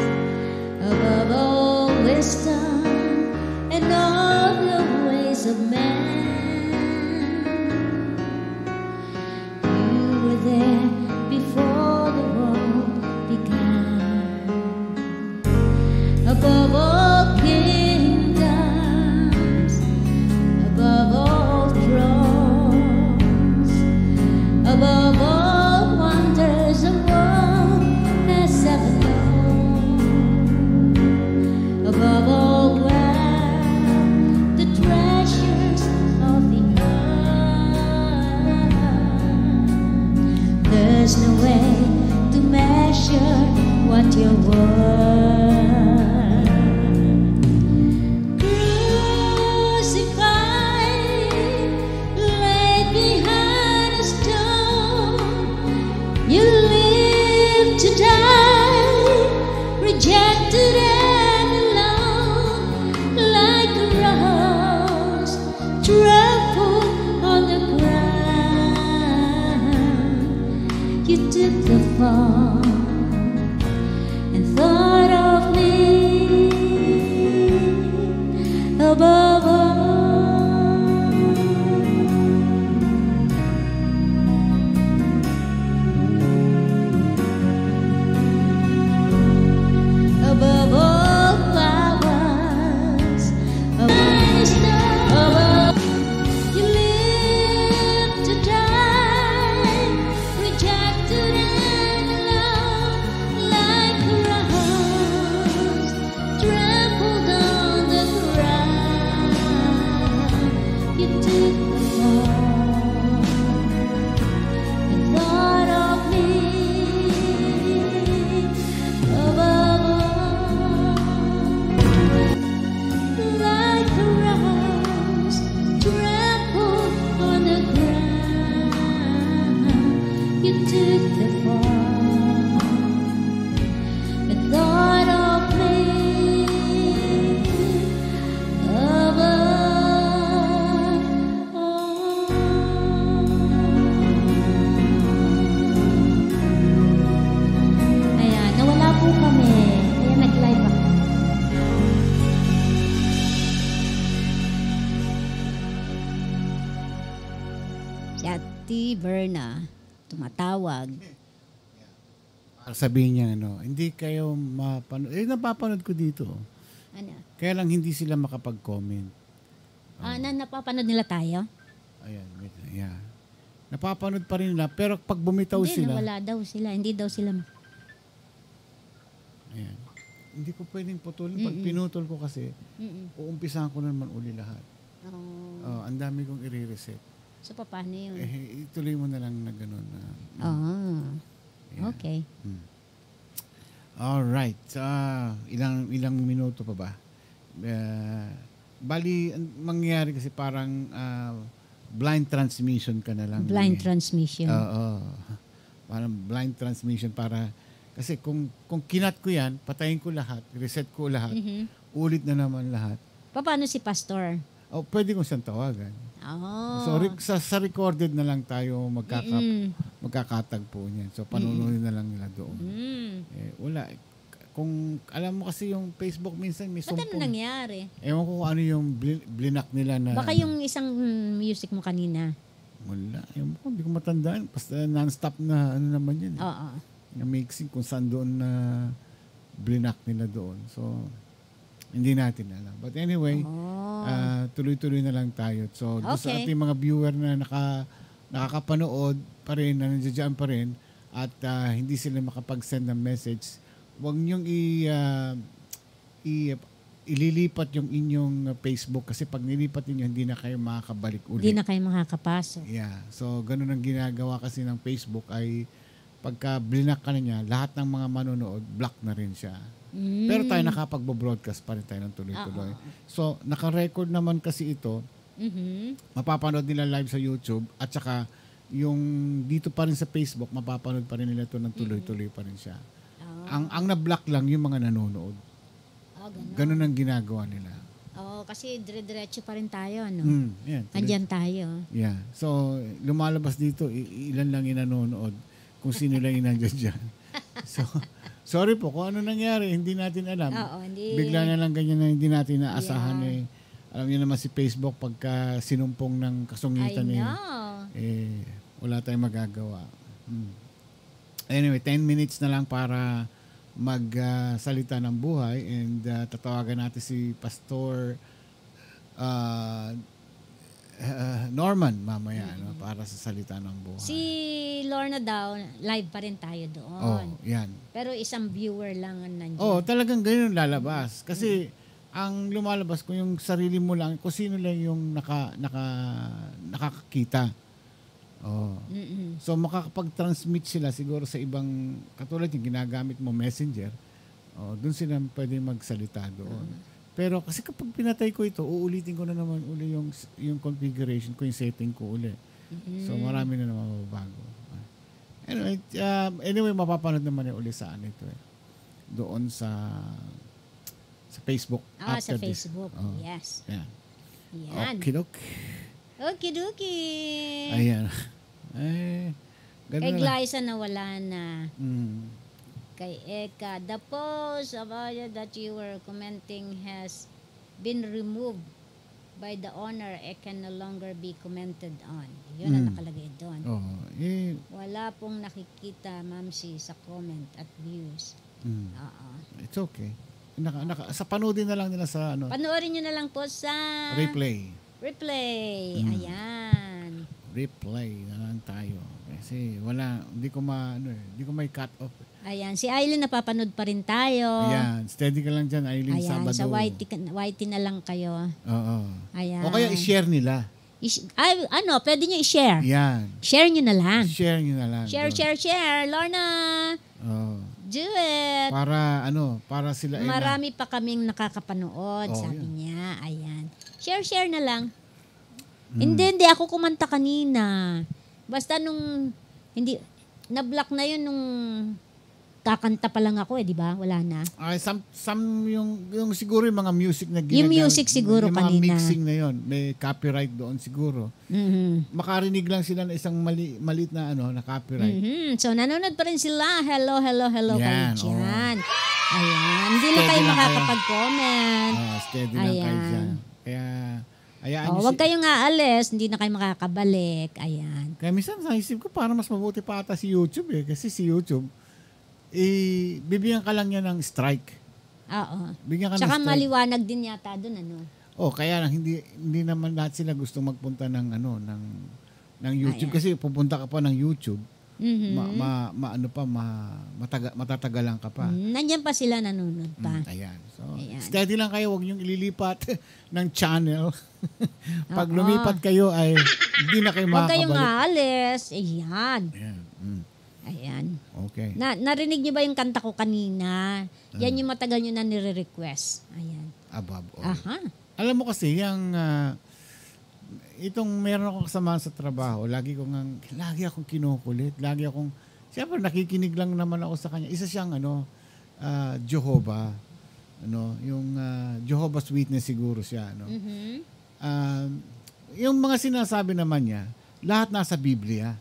above all wisdom and all the ways of man. You were there before the world began. Above all kingdoms, above all thrones, above all wonders the world has ever known, above all there's no way to measure what you're worth. Crucified, laid behind a stone, you live to die, rejected and alone, like a rose trampled on the ground. You took the fall and thought of me above all. Above all flowers, above you live to die, rejected and alone, like a rose trampled on the ground. You took the fall and thought of me above all, like a rose trampled on the ground. You took the fall and thought of me above all. Ayan, nawala po kami. Kaya nag-live ako. Si Ate Berna tumatawag. Sabihin niya, hindi kayo mapanood. Napapanood ko dito. Ano? Kaya lang hindi sila makapag-comment. Napapanood nila tayo? Ayan, yeah. Napapanood pa rin nila, pero pag bumitaw Hindi, sila... wala daw sila. Hindi daw sila. Ayan. Hindi ko pwedeng putulin. Pag pinutol ko kasi, uumpisahan ko naman uli lahat. Ang dami kong i-reset. So, paano yun? Ituloy mo na lang na gano'n. Yeah. Okay. Alright. Ilang minuto pa ba? Bali, mangyayari kasi parang blind transmission ka na lang. Blind transmission. Oo. Parang blind transmission para... Kasi kung kinat ko yan, patayin ko lahat, reset ko lahat, ulit na naman lahat. Paano si Pastor? Pwede kong siyang tawagan. So sa recorded na lang tayo magkakatagpo niyan. So panununin na lang nila doon. Wala. Kung alam mo kasi yung Facebook minsan may sumpong. Ba't ano nangyari? Ewan ko kung ano yung blinak nila na... Baka yung isang music mo kanina. Wala. Ewan ko, hindi ko matandaan. Basta non-stop na ano naman yun. Oo. Na mixing kung saan doon na blinak nila doon. So, hindi natin alam. But anyway, tuloy-tuloy na lang tayo. So, sa ating mga viewer na nakakapanood pa rin, na nandiyan pa rin, at hindi sila makapag-send ng message, huwag niyong ililipat yung inyong Facebook kasi pag nilipat niyo hindi na kayo makakabalik ulit. Hindi na kayo makakapasok. Yeah. So, ganun ang ginagawa kasi ng Facebook ay pagka blinak ka na niya, lahat ng mga manonood, block na rin siya. Pero tayo nakapag-broadcast pa rin tayo ng tuloy-tuloy. So, naka-record naman kasi ito. Mapapanood nila live sa YouTube at saka yung dito pa rin sa Facebook, mapapanood pa rin nila ito ng tuloy-tuloy pa rin siya. Ang na-block lang yung mga nanonood. Ganun ang ginagawa nila. Kasi dire-diretso pa rin tayo, no? Andyan tayo. Yeah. So, lumalabas dito, ilan lang yung nanonood kung sino lang yung nandyan dyan. So, sorry po, kung ano nangyari, hindi natin alam. Bigla na lang ganyan na hindi natin naasahan eh. Alam niyo naman si Facebook, pagka sinumpong ng kasungitan wala tayong magagawa. Anyway, 10 minutes na lang para magsalita ng buhay and tatawagan natin si Pastor Norman mamaya para sa salita ng buhay. Si Lorna daw, live pa rin tayo doon. Yan. Pero isang viewer lang ang nandiyan. Talagang ganyan lalabas. Kasi ang lumalabas kung yung sarili mo lang, kung sino lang yung nakakakita. So makakapag-transmit sila siguro sa ibang, katulad yung ginagamit mo Messenger, doon sila pwede magsalita doon. Pero kasi kapag pinatay ko ito, uulitin ko na naman uli yung configuration ko, yung setting ko uli. So marami na naman mababago. Anyway, mapapanood naman uli saan ito doon sa Facebook. Sa Facebook. Yes. Yan. Okidoki. Ayan. Kay Glyza na wala na. Kay Eka, the post about that you were commenting has been removed by the owner. It can no longer be commented on. Yun ang nakalagay doon. Wala pong nakikita, Mamsi, sa comment at views. It's okay. Sa panoodin na lang nila sa Panoorin nyo na lang po sa replay. Ayan. Replay na lang tayo. Kasi hindi ko may cut off. Ayan, si Aileen napapanood pa rin tayo. Ayan, steady ka lang dyan, Aileen, Sabado. Sa YT na lang kayo. Oo. Ayan. O kaya i-share nila. Pwede nyo i-share. Yan. Share nyo na lang. Share nyo na lang. Share. Lorna. Do it. Para sila marami pa kaming nakakapanood, sabi niya. Ayan. Share na lang. Hindi ako kumanta kanina. Basta hindi, na-block na yun nung kakanta pa lang ako di ba? Wala na. Yung siguro yung mga music na ginagamit. Yung music siguro yung kanina. Yung mga mixing na yun, may copyright doon siguro. Makarinig lang sila na isang maliit na na copyright. So nanonood pa rin sila. Hello kayo dyan. Ayan. Hindi na kayo makakapag-comment. Steady lang kayo dyan. Kaya huwag kayong aalis, hindi na kayo makakabalik. Ayan. Kaya minsan naisip ko parang mas mabuti pa ata si YouTube kasi si YouTube bibigyan ka lang niya ng strike. Bigyan ka tsaka ng strike. Maliwanag din yata doon kaya lang hindi naman lahat sila gusto magpunta ng YouTube kasi pupunta ka pa ng YouTube. Matatagalan ka pa. Nandiyan pa sila, nanonood pa. Ayan. So, steady lang kayo, huwag niyong ililipat ng channel. Pag lumipat kayo ay hindi na kayo makakabalik. Huwag kayong aalis. Ayan. Ayan. Okay. Narinig niyo ba yung kanta ko kanina? Yan yung matagal niyo na nire-request. Ayan. Alam mo kasi, itong meron akong kasama sa trabaho, lagi akong kinukulit. Siyempre nakikinig lang naman ako sa kanya. Isa siyang Jehovah. Yung Jehovah's Witness siguro siya. Yung mga sinasabi naman niya, lahat nasa Biblia.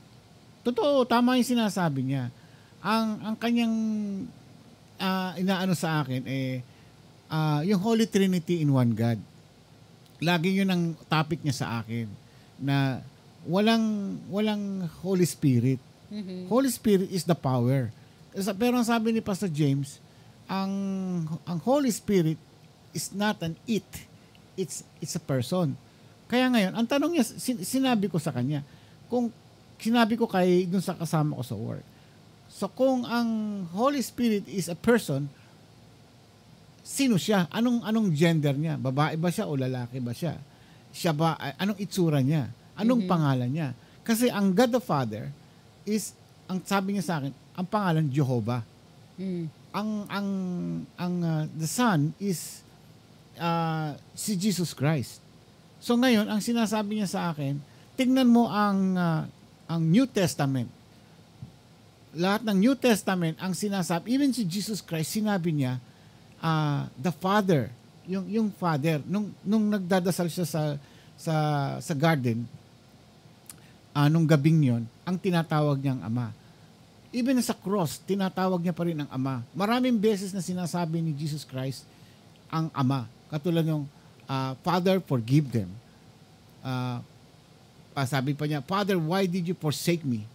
Totoo, tama yung sinasabi niya. Ang kanyang inaano sa akin yung Holy Trinity in one God. Lagi yun ang topic niya sa akin na walang Holy Spirit. Holy Spirit is the power. Pero ang sabi ni Pastor James, ang Holy Spirit is not an it. It's a person. Kaya ngayon, ang tanong niya, sinabi ko sa kanya, kung sinabi ko kay dun sa kasama ko sa work. So kung ang Holy Spirit is a person, sino siya? Anong gender niya? Babae ba siya o lalaki ba siya? Siya ba, anong itsura niya? Anong pangalan niya? Kasi ang God the Father is, ang sabi niya sa akin, ang pangalan Jehovah. The Son is si Jesus Christ. So ngayon, ang sinasabi niya sa akin, tingnan mo ang New Testament. Lahat ng New Testament, ang sinasabi, even si Jesus Christ, sinabi niya, the Father, yung Father, nung nagdadasal siya sa garden, nung gabing yon, ang tinatawag niyang Ama. Even sa cross, tinatawag niya pa rin ang Ama. Maraming beses na sinasabi ni Jesus Christ ang Ama. Katulad ng Father, forgive them. Sabi pa niya, Father, why did you forsake me?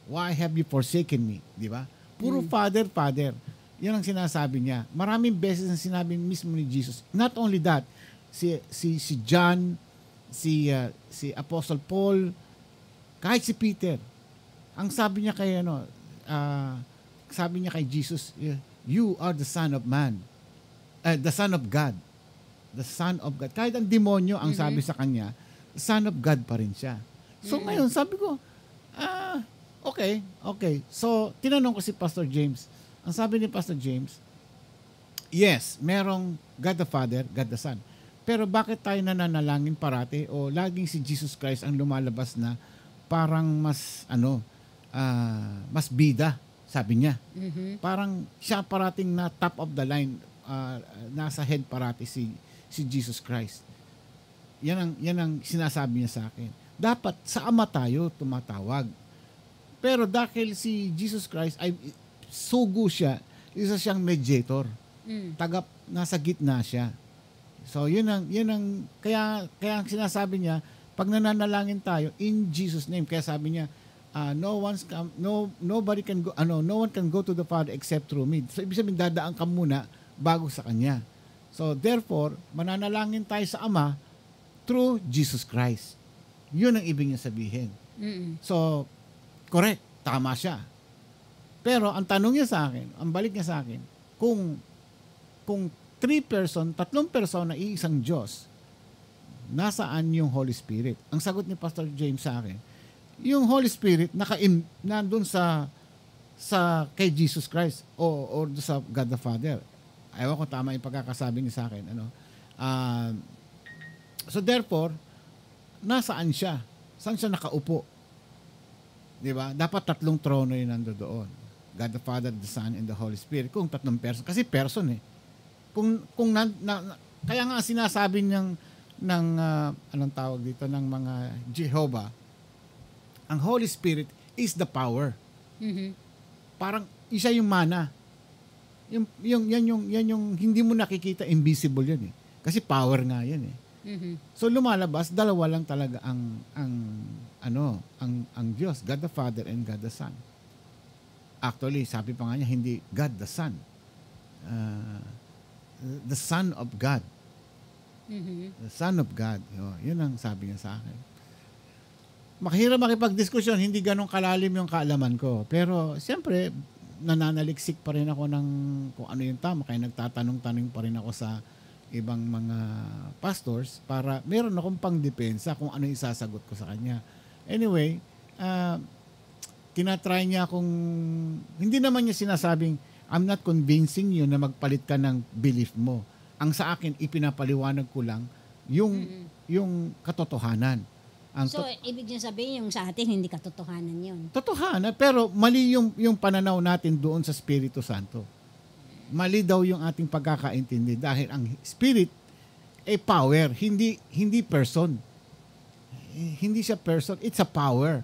Why have you forsaken me? Di ba? Puro Father, Father. Yan ang sinasabi niya. Maraming beses na sinabi mismo ni Jesus. Not only that, si John, si Apostle Paul, kahit si Peter, ang sabi niya kay sabi niya kay Jesus, you are the Son of Man. The Son of God. The Son of God. Kahit ang demonyo ang sabi sa kanya, Son of God pa rin siya. So ngayon, sabi ko, okay. So, tinanong ko si Pastor James. Ang sabi ni Pastor James, yes, merong God the Father, God the Son. Pero bakit tayo nananalangin parati o laging si Jesus Christ ang lumalabas na parang mas mas bida, sabi niya. Parang siya parating na top of the line, nasa head parati si Jesus Christ. Yan ang sinasabi niya sa akin. Dapat sa Ama tayo tumatawag. Pero dahil si Jesus Christ ay sugo siya, isa siyang mediator. Nasa gitna siya. So yun ang kaya ang sinasabi niya, pag nananalangin tayo in Jesus name, kaya sabi niya, no one can go to the Father except through me. So ibig sabihin, dadaan ka muna bago sa kanya. So therefore, mananalangin tayo sa Ama through Jesus Christ. Yun ang ibig niya sabihin. So correct, tama siya. Pero ang tanong niya sa akin, ang balik niya sa akin, kung tatlong persona, iisang Diyos, nasaan yung Holy Spirit? Ang sagot ni Pastor James sa akin, yung Holy Spirit nandun sa kay Jesus Christ o sa God the Father. Ayaw ko tama yung pagkakasabi niya sa akin. So therefore, nasaan siya? Saan siya nakaupo? Diba? Dapat tatlong trono yung nandoon. God the Father, the Son, and the Holy Spirit. Kung tatlong person. Kasi person eh. Kaya nga sinasabi ng anong tawag dito, ng mga Jehovah, ang Holy Spirit is the power. Parang isa yung mana. Yan yung hindi mo nakikita, invisible yan eh. Kasi power nga yan eh. So lumalabas, dalawa lang talaga ang Diyos, God the Father and God the Son. Actually, sabi pa nga niya, hindi God the Son. The Son of God. The Son of God. Yun ang sabi niya sa akin. Mahirap makipagdiskusyon, hindi ganun kalalim yung kaalaman ko. Pero siyempre, nananaliksik pa rin ako ng kung ano yung tama. Kaya nagtatanong-tanong pa rin ako sa ibang mga pastors para meron akong pang-depensa kung ano yung isasagot ko sa kanya. Anyway, tinatry niya akong, hindi naman niya sinasabing, I'm not convincing you na magpalit ka ng belief mo. Ang sa akin, ipinapaliwanag ko lang yung katotohanan. Ibig niya sabihin yung sa atin, hindi katotohanan yun. Totohanan, pero mali yung pananaw natin doon sa Espiritu Santo. Mali daw yung ating pagkakaintindi dahil ang Spirit ay power, hindi person. Hindi siya person, it's a power.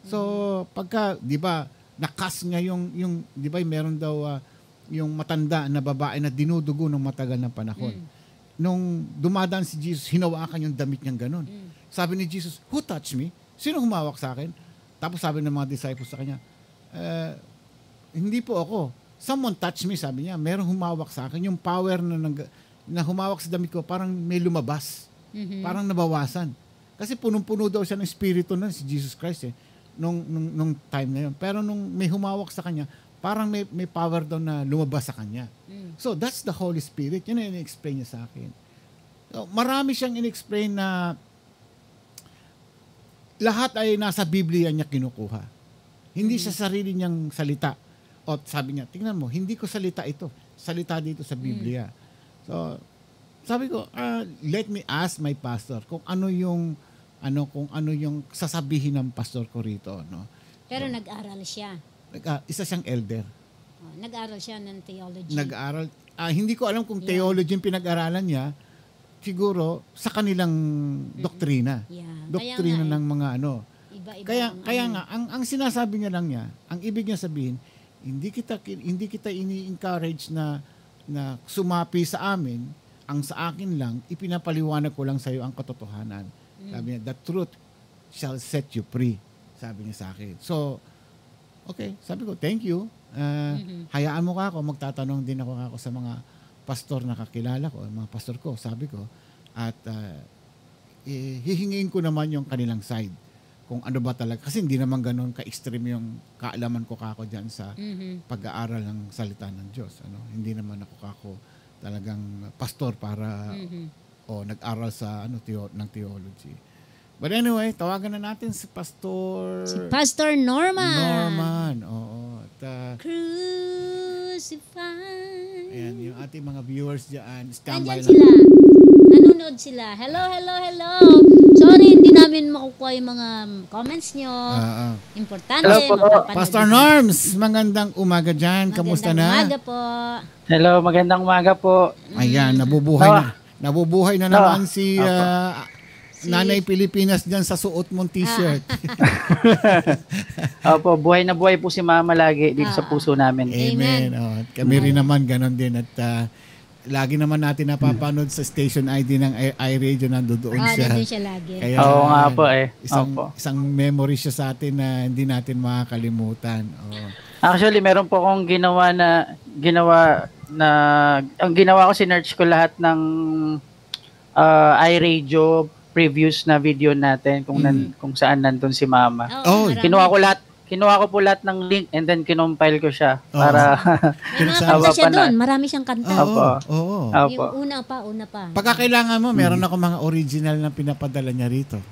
So, pagka, di ba, nakas nga yung di ba, meron daw yung matanda na babae na dinudugo ng matagal na panahon. Nung dumadaan si Jesus, hinawakan yung damit niyang ganun. Sabi ni Jesus, who touched me? Sino humawak sa akin? Tapos sabi ng mga disciples sa kanya, hindi po ako. someone touched me, sabi niya, merong humawak sa akin. Yung power na humawak sa damit ko, parang may lumabas. Parang nabawasan. Kasi punong-puno daw siya ng espiritu nun, si Jesus Christ nung time na yun. Pero nung may humawak sa kanya, parang may power daw na lumabas sa kanya. So that's the Holy Spirit. Yun ang in-explain niya sa akin. So, marami siyang in-explain na lahat ay nasa Biblia niya kinukuha. Hindi sa sarili niyang salita. O sabi niya, tingnan mo, hindi ko salita ito. Salita dito sa Biblia. So, sabi ko, let me ask my pastor kung ano yung sasabihin ng pastor ko rito, no? Pero nag-aral siya. Isa siyang elder. Nag-aral siya ng theology. Nag-aral. Hindi ko alam kung theology yung pinag-aralan niya. Siguro sa kanilang doktrina. Doktrina ng mga ano. Iba-iba kaya nga ang sinasabi niya lang niya, ang ibig niya sabihin, hindi kita ini-encourage na sumapi sa amin. Ang sa akin lang, ipinapaliwanag ko lang sa iyo ang katotohanan. Sabi niya, the truth shall set you free. Sabi niya sa akin. So, okay, sabi ko, thank you. Hayaan mo ako, magtatanong din ako sa mga pastor na kakilala ko, mga pastor ko, sabi ko. At hihingin ko naman yung kanilang side. Kung ano ba talaga. Kasi hindi naman ganun ka-extreme yung kaalaman ko kako dyan sa pag-aaral ng salita ng Diyos. Hindi naman ako talagang pastor para nag-aral sa ng theology. But anyway, tawagan na natin si Pastor... Si Pastor Norman, oo. Crucified. Ayan, yung ating mga viewers dyan. Standby lang. Sila. Nanonood sila. Hello. Sorry, hindi namin makukuha yung mga comments nyo. Importante. Hello po. Pastor Norms, magandang umaga dyan. Kamusta na? Magandang umaga po. Hello, magandang umaga po. Ayan, nabubuhay na naman si... Nanay Pilipinas dyan sa suot mong t-shirt. Opo, buhay na buhay po si Mama lagi dito sa puso namin. Amen. Kami rin naman ganon din at lagi naman natin napapanood sa station ID ng iRadio, nandoon siya. Nandoon siya lagi. Kaya, oo nga po isang memory siya sa atin na hindi natin makakalimutan. Actually, meron po akong ginawa ang ginawa ko, sinearch ko lahat ng iRadio previous na video natin kung saan nandun si Mama. Kinuha ko po lahat ng link and then kinompile ko siya para may mga kanta siya doon. Marami siyang kanta. Oo. Yung una pa. Pagka kailangan mo, meron ako mga original na pinapadala niya rito.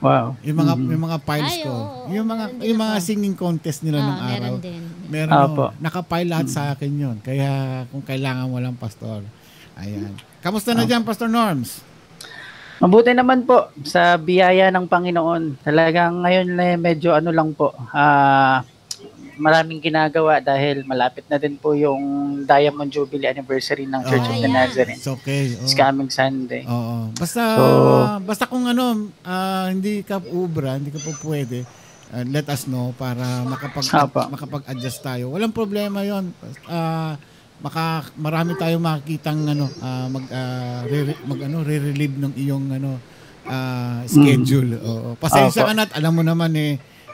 Wow. Yung mga files ko. Yung mga singing contest nila ng araw. Meron nakapile lahat sa akin yun. Kaya kung kailangan mo lang, Pastor. Ayan. Kamusta na dyan, Pastor Norms? Mabuti naman po sa biyaya ng Panginoon. Talagang ngayon medyo lang po. Maraming ginagawa dahil malapit na din po yung Diamond Jubilee Anniversary ng Church of the Nazarene. It's okay. It's coming Sunday. Oo. Basta kung hindi ka ubra, hindi ka po pwede, let us know para makapag-adjust tayo. Walang problema yon. Marami tayong makikitang re-relieve ng iyong schedule. Pasensya ka na at alam mo naman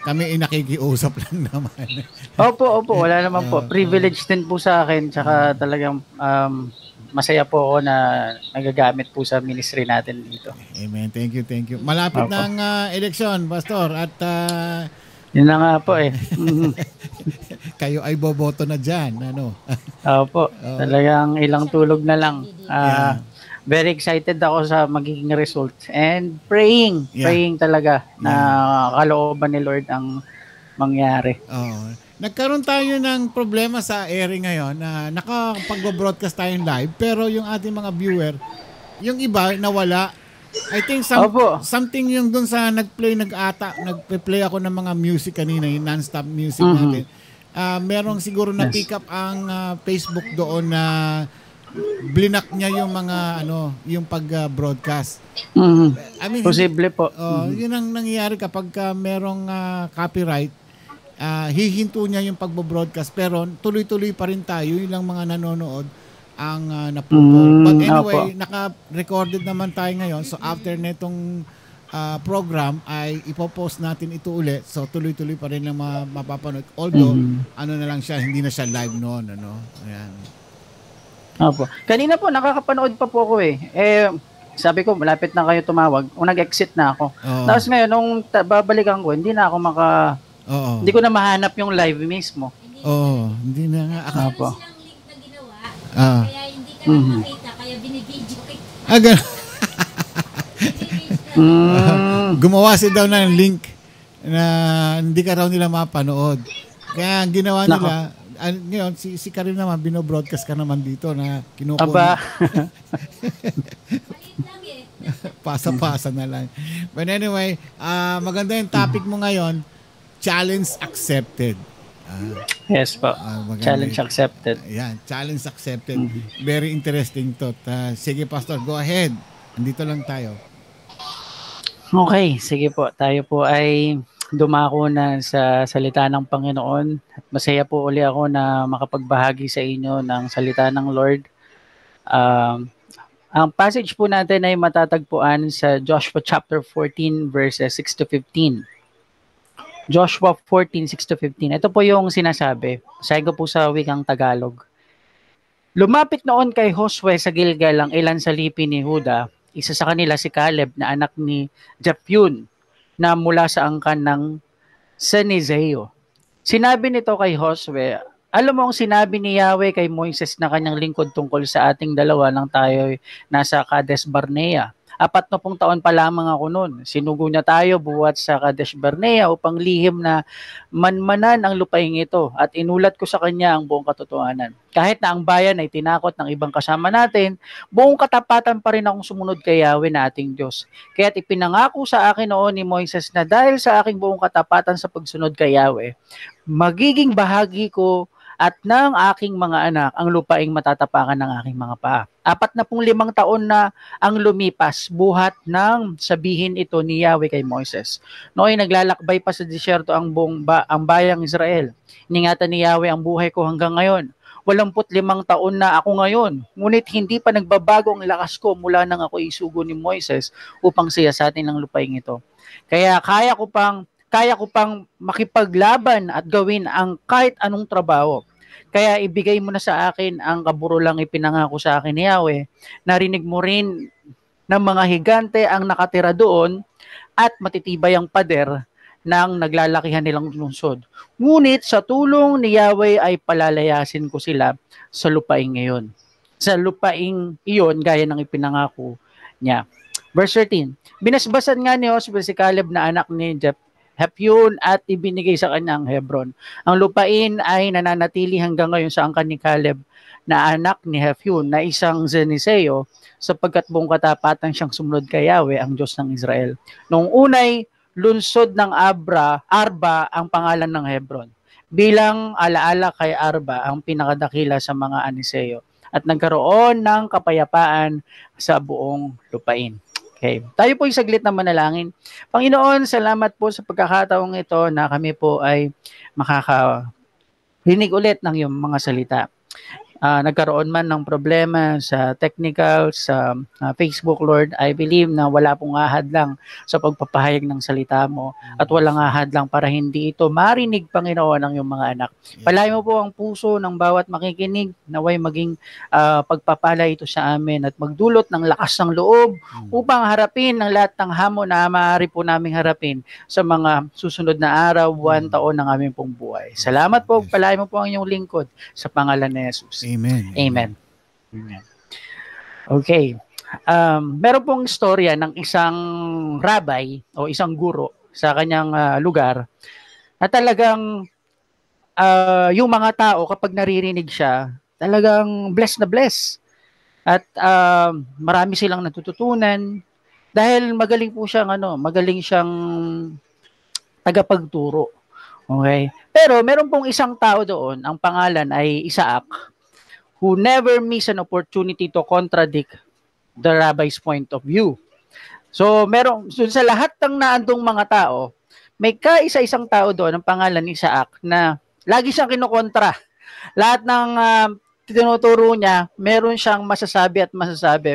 kami nakikiusap lang naman. Opo, wala naman po. Privilege din po sa akin, tsaka talagang masaya po ako na nagagamit po sa ministry natin dito. Amen. Thank you. Malapit na ang eleksyon, Pastor, at yun na nga po kayo ay boboto na dyan. Opo. Talagang ilang tulog na lang. Very excited ako sa magiging result. And praying talaga na kalooban ni Lord ang mangyari. Nagkaroon tayo ng problema sa airing ngayon na nakapag-broadcast tayong live pero yung ating mga viewer, yung iba nawala. I think something yung dun sa nagpe-play ako ng mga music kanina, yung non-stop music natin. Merong siguro na pick up ang Facebook doon na blinak niya yung mga yung pag-broadcast. I mean, posible po. Yun ang nangyayari kapag merong copyright. Hihinto niya yung pagbo-broadcast pero tuloy-tuloy pa rin tayo, yung lang mga nanonood ang naputol. But anyway, naka-recorded naman tayo ngayon. So after netong program ay ipopost natin ito ulit. So tuloy-tuloy pa rin lang mapapanood. Although ano na lang siya, hindi na siya live noon, ano. Ayan. Opo. Kanina po nakakapanood pa po ako eh. Sabi ko malapit na kayo tumawag. O nag-exit na ako. Tapos ngayon nung babalikan ko, hindi na ako hindi ko na mahanap yung live mismo. Hindi na nga ako. Opo. Link na ginawa. Kaya hindi ka makita, kaya binibidyo kita. Gumawa si daw ng link na hindi ka raw nila mapanood. Kaya ang ginawa nila, ngayon, si Karim naman, binobroadcast ka naman dito na kinukuha. Aba. Pasa-pasa na lang. But anyway, maganda yung topic mo ngayon, challenge accepted. Yes po. Challenge accepted. Yan, challenge accepted. Very interesting to. Sige, Pastor, go ahead. Andito lang tayo. Okay, sige po. Tayo po ay dumako na sa salita ng Panginoon. At masaya po uli ako na makapagbahagi sa inyo ng salita ng Lord. Ang passage po natin ay matatagpuan sa Joshua chapter 14 verses 6 to 15. Joshua 14, 6 to 15. Ito po yung sinasabi. Basahin ko po sa wikang Tagalog. Lumapit noon kay Josue sa Gilgal ang ilan sa lipi ni Huda. Isa sa kanila si Caleb na anak ni Jepun na mula sa angkan ng Cenizeo. Sinabi nito kay Josue, alam mo ang sinabi ni Yahweh kay Moises na kanyang lingkod tungkol sa ating dalawa nang tayo nasa Kadesh Barnea. 40 taon pa lamang ako noon. Sinugo niya tayo buwat sa Kadesh Barnea upang lihim na manmanan ang lupaing ito at inulat ko sa kanya ang buong katotohanan. Kahit na ang bayan ay tinakot ng ibang kasama natin, buong katapatan pa rin akong sumunod kay Yahweh na ating Diyos. Kaya't ipinangako sa akin noon ni Moises na dahil sa aking buong katapatan sa pagsunod kay Yahweh, magiging bahagi ko at ng aking mga anak ang lupaing matatapakan ng aking mga paa. 45 taon na ang lumipas buhat ng sabihin ito ni Yahweh kay Moises. Nooy naglalakbay pa sa disyerto ang bayang Israel. Iningatan ni Yahweh ang buhay ko hanggang ngayon. 85 taon na ako ngayon. Ngunit hindi pa nagbabago ang lakas ko mula nang ako isugo ni Moises upang siyasatin ang lupaing ito. Kaya kaya ko pang makipaglaban at gawin ang kahit anong trabaho. Kaya ibigay mo na sa akin ang kaburulang ipinangako sa akin ni Yahweh. Narinig mo rin ng mga higante ang nakatira doon at matitibay ang pader ng naglalakihan nilang lungsod. Ngunit sa tulong ni Yahweh ay palalayasin ko sila sa lupaing ngayon. Sa lupaing iyon gaya ng ipinangako niya. Verse 13, binasbasan nga ni Josue si Caleb na anak ni Jepun at ibinigay sa kanya ang Hebron. Ang lupain ay nananatili hanggang ngayon sa angkan ni Caleb na anak ni Jepun na isang Cenizeo sapagkat buong katapatan siyang sumunod kay Yahweh ang Diyos ng Israel. Noong unay lunsod ng Arba ang pangalan ng Hebron. Bilang alaala kay Arba ang pinakadakila sa mga Aniseo at nagkaroon ng kapayapaan sa buong lupain. Okay. Tayo po yung saglit na manalangin. Panginoon, salamat po sa pagkakataong ito na kami po ay makakarinig ulit ng iyong mga salita. Nagkaroon man ng problema sa technical, sa Facebook, Lord, I believe na wala pong ahadlang sa pagpapahayag ng salita mo at walang ahadlang para hindi ito marinig, Panginoon, ng iyong mga anak. Palayo mo po ang puso ng bawat makikinig, naway maging pagpapala ito sa amin at magdulot ng lakas ng loob upang harapin ang lahat ng hamon na maaari po naming harapin sa mga susunod na araw, buwan, taon ng aming pong buhay. Salamat po, palayo mo po ang iyong lingkod sa pangalan ni Jesus. Amen. Amen. Amen. Okay. Meron pong istorya ng isang rabbi o isang guro sa kanyang lugar na talagang yung mga tao kapag naririnig siya, talagang blessed na blessed. At marami silang natututunan dahil magaling po siyang magaling siyang tagapagturo. Okay? Pero meron pong isang tao doon, ang pangalan ay Isaac, who never miss an opportunity to contradict the rabbi's point of view. So, sa lahat ng naandong mga tao, may kaisa-isang tao doon, ang pangalan ni Isaac, na lagi siyang kinokontra. Lahat ng tinuturo niya, meron siyang masasabi at masasabi.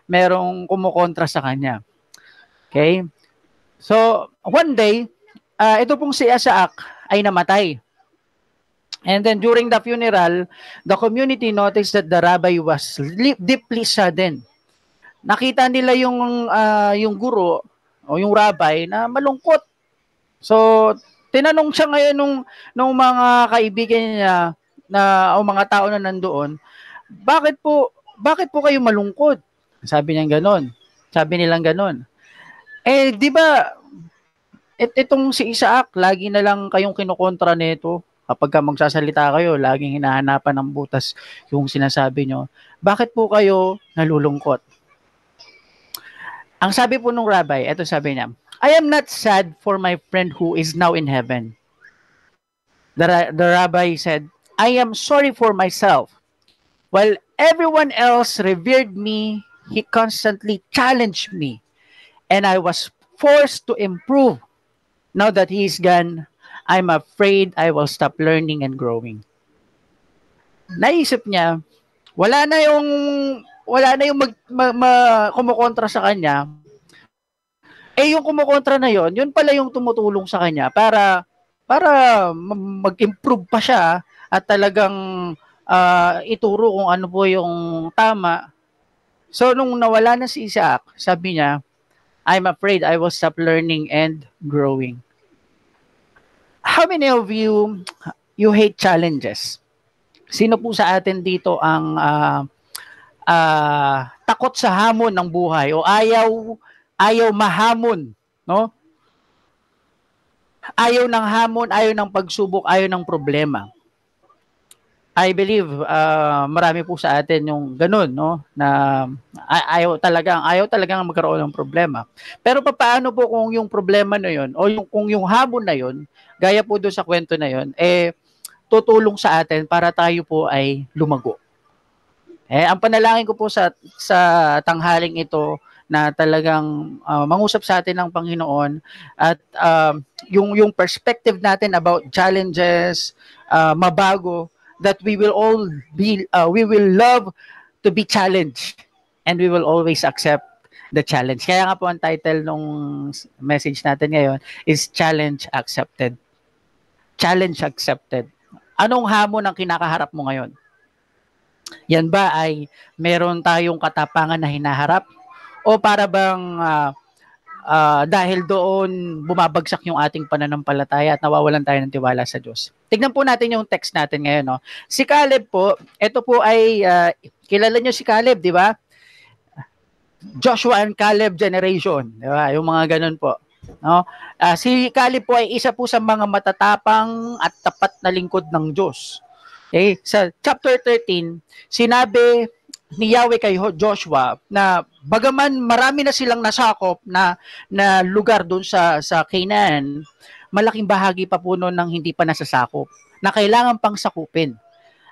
Merong kumukontra sa kanya. Okay. Okay? So, one day, ito pong si Isaac ay namatay. And then during the funeral, the community noticed that the rabbi was deeply saddened. Nakita nila yung guro o yung rabbi na malungkot. So, tinanong siya ngayon nung mga kaibigan niya o mga tao na nandoon, bakit po kayo malungkot? Sabi nilang ganon. Sabi nilang ganon. Di ba, itong si Isaac, lagi na lang kayong kinukontra nito. Kapag ka magsasalita kayo, laging hinahanapan ng butas yung sinasabi nyo. Bakit po kayo nalulungkot? Ang sabi po nung rabbi, eto sabi niya, I am not sad for my friend who is now in heaven. The rabbi said, I am sorry for myself. While everyone else revered me, he constantly challenged me. And I was forced to improve. Now that he is gone, I'm afraid I will stop learning and growing. Naisip niya, wala na yung kumukontra sa kanya. Yung kumukontra na yun pala yung tumutulong sa kanya para mag-improve pa siya at talagang ituro kung ano po yung tama. So nung nawala na si Isaac, sabi niya, I'm afraid I will stop learning and growing. How many of you hate challenges? Sino po sa atin dito ang takot sa hamon ng buhay o ayaw mahamon, no? Ayaw ng hamon, ayaw ng pagsubok, ayaw ng problema. I believe marami po sa atin yung ganun, no? Na ayaw talagang magkaroon ng problema. Pero paano po kung yung problema na yun o kung yung hamon na yun, gaya po doon sa kwento na yun, tutulong sa atin para tayo po ay lumago. Ang panalangin ko po sa tanghaling ito na talagang mangusap sa atin ng Panginoon at yung perspective natin about challenges, mabago, that we will love to be challenged and we will always accept the challenge. Kaya nga po ang title nung message natin ngayon is Challenge Accepted. Challenge Accepted. Anong hamon ang kinakaharap mo ngayon? Yan ba ay meron tayong katapangan na hinaharap? O para bang dahil doon bumabagsak yung ating pananampalataya at nawawalan tayo ng tiwala sa Diyos? Tignan po natin yung text natin ngayon. No? Si Caleb po, ito po ay, kilala nyo si Caleb, di ba? Joshua and Caleb generation. Di ba? Yung mga ganun po. No? Si Caleb po ay isa po sa mga matatapang at tapat na lingkod ng Diyos. Okay? Sa chapter 13, sinabi ni Yahweh kay Joshua na bagaman marami na silang nasakop na lugar doon sa Canaan, malaking bahagi pa po noon ng hindi pa nasasakop na kailangan pang sakupin.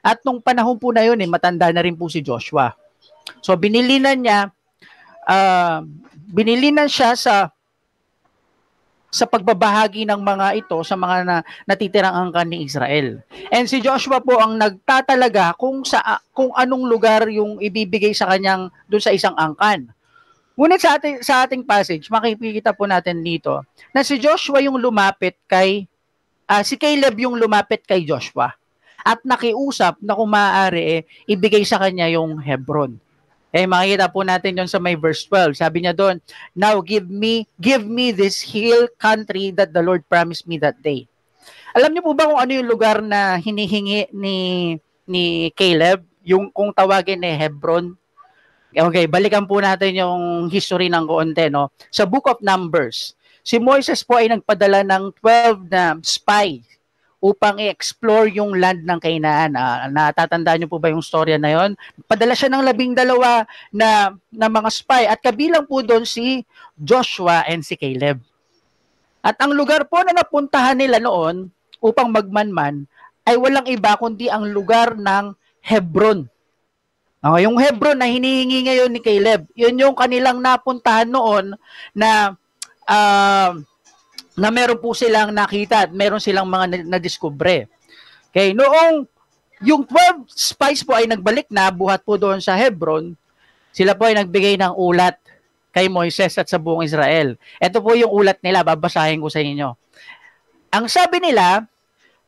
At nung panahon po na yun, matanda na rin po si Joshua. So binilinan siya sa pagbabahagi ng mga ito sa mga natitirang angkan ni Israel. And si Joshua po ang nagtatalaga kung anong lugar yung ibibigay sa kanyang doon sa isang angkan. Ngunit sa ating passage, makikita po natin dito na si Joshua yung lumapit si Caleb yung lumapit kay Joshua at nakiusap na kung maaari ibigay sa kanya yung Hebron. Makikita po natin yon sa may verse 12. Sabi niya doon, now give me this hill country that the Lord promised me that day. Alam niyo po ba kung ano yung lugar na hinihingi ni Caleb? Yung kung tawagin ni Hebron? Okay, balikan po natin yung history ng konti, no? Sa Book of Numbers, si Moises po ay nagpadala ng 12 na spy upang i-explore yung land ng Canaan. Natatandaan niyo po ba yung storya na yon? Padala siya ng 12 na mga spy at kabilang po doon si Joshua and si Caleb. At ang lugar po na napuntahan nila noon upang magmanman ay walang iba kundi ang lugar ng Hebron. Yung Hebron na hinihingi ngayon ni Caleb, yun yung kanilang napuntahan noon na meron po silang nakita at meron silang mga nadiskubre. Okay, noong yung 12 spies po ay nagbalik na buhat po doon sa Hebron, sila po ay nagbigay ng ulat kay Moises at sa buong Israel. Ito po yung ulat nila, babasahin ko sa inyo. Ang sabi nila,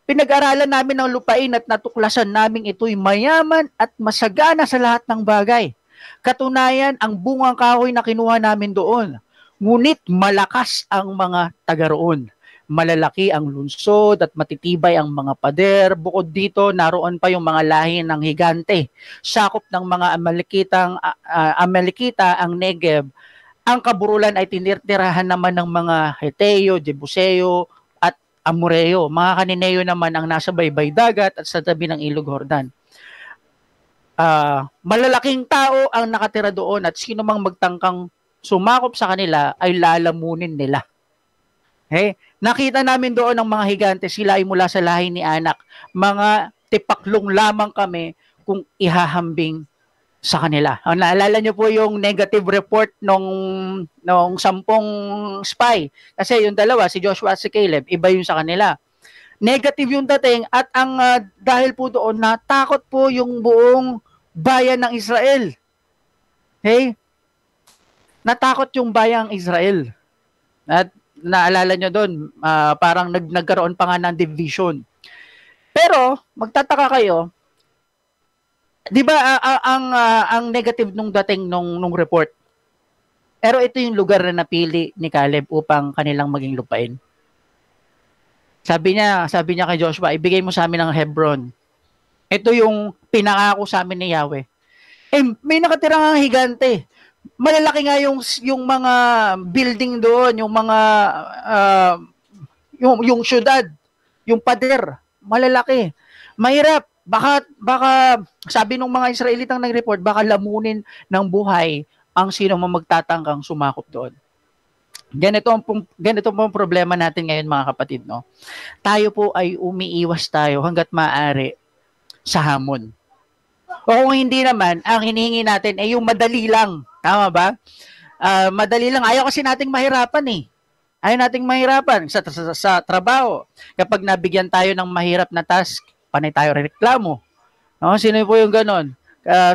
pinag-aralan namin ng lupain at natuklasan namin ito'y mayaman at masagana sa lahat ng bagay. Katunayan, ang bungang kahoy na kinuha namin doon. Ngunit malakas ang mga taga roon. Malalaki ang lungsod at matitibay ang mga pader. Bukod dito, naroon pa yung mga lahi ng higante. Sakop ng mga Amalekita ang Negev. Ang kaburulan ay tinitirahan naman ng mga Heteo, Jebuseo at Amoreo. Mga Kanineo naman ang nasa baybay dagat at sa tabi ng ilog Jordan. Malalaking tao ang nakatira doon at sino mang magtangkang sumakop sa kanila ay lalamunin nila. Okay? Nakita namin doon ang mga higante, sila ay mula sa lahi ni Anak. Mga tipaklong lamang kami kung ihahambing sa kanila. Naalala nyo po yung negative report nung 10 spy. Kasi yung dalawa, si Joshua at si Caleb, iba yung sa kanila. Negative yung dating at ang dahil po doon, natakot po yung buong bayan ng Israel. Okay? Natakot yung bayang Israel. At naalala nyo doon, parang nagkaroon pa nga ng division. Pero, magtataka kayo, di ba ang negative nung dating nung report? Pero ito yung lugar na napili ni Caleb upang kanilang maging lupain. Sabi niya kay Joshua, ibigay mo sa amin ang Hebron. Ito yung pinangako sa amin ni Yahweh. May nakatirang higante. Malalaki nga yung mga building doon, yung mga yung syudad, yung pader, malalaki. Mahirap. Baka sabi ng mga Israelitang nag-report, baka lamunin ng buhay ang sino man magtatangkang sumakop doon. Ganito po ang problema natin ngayon, mga kapatid, no? Tayo po ay umiiwas tayo hangga't maaari sa hamon. O kung hindi naman, ang hinihingi natin ay yung madali lang. Tama ba? Madali lang. Ayaw kasi nating mahirapan eh. Ayaw nating mahirapan sa trabaho. Kapag nabigyan tayo ng mahirap na task, panay tayo reklamo. No? Sino po yung ganon?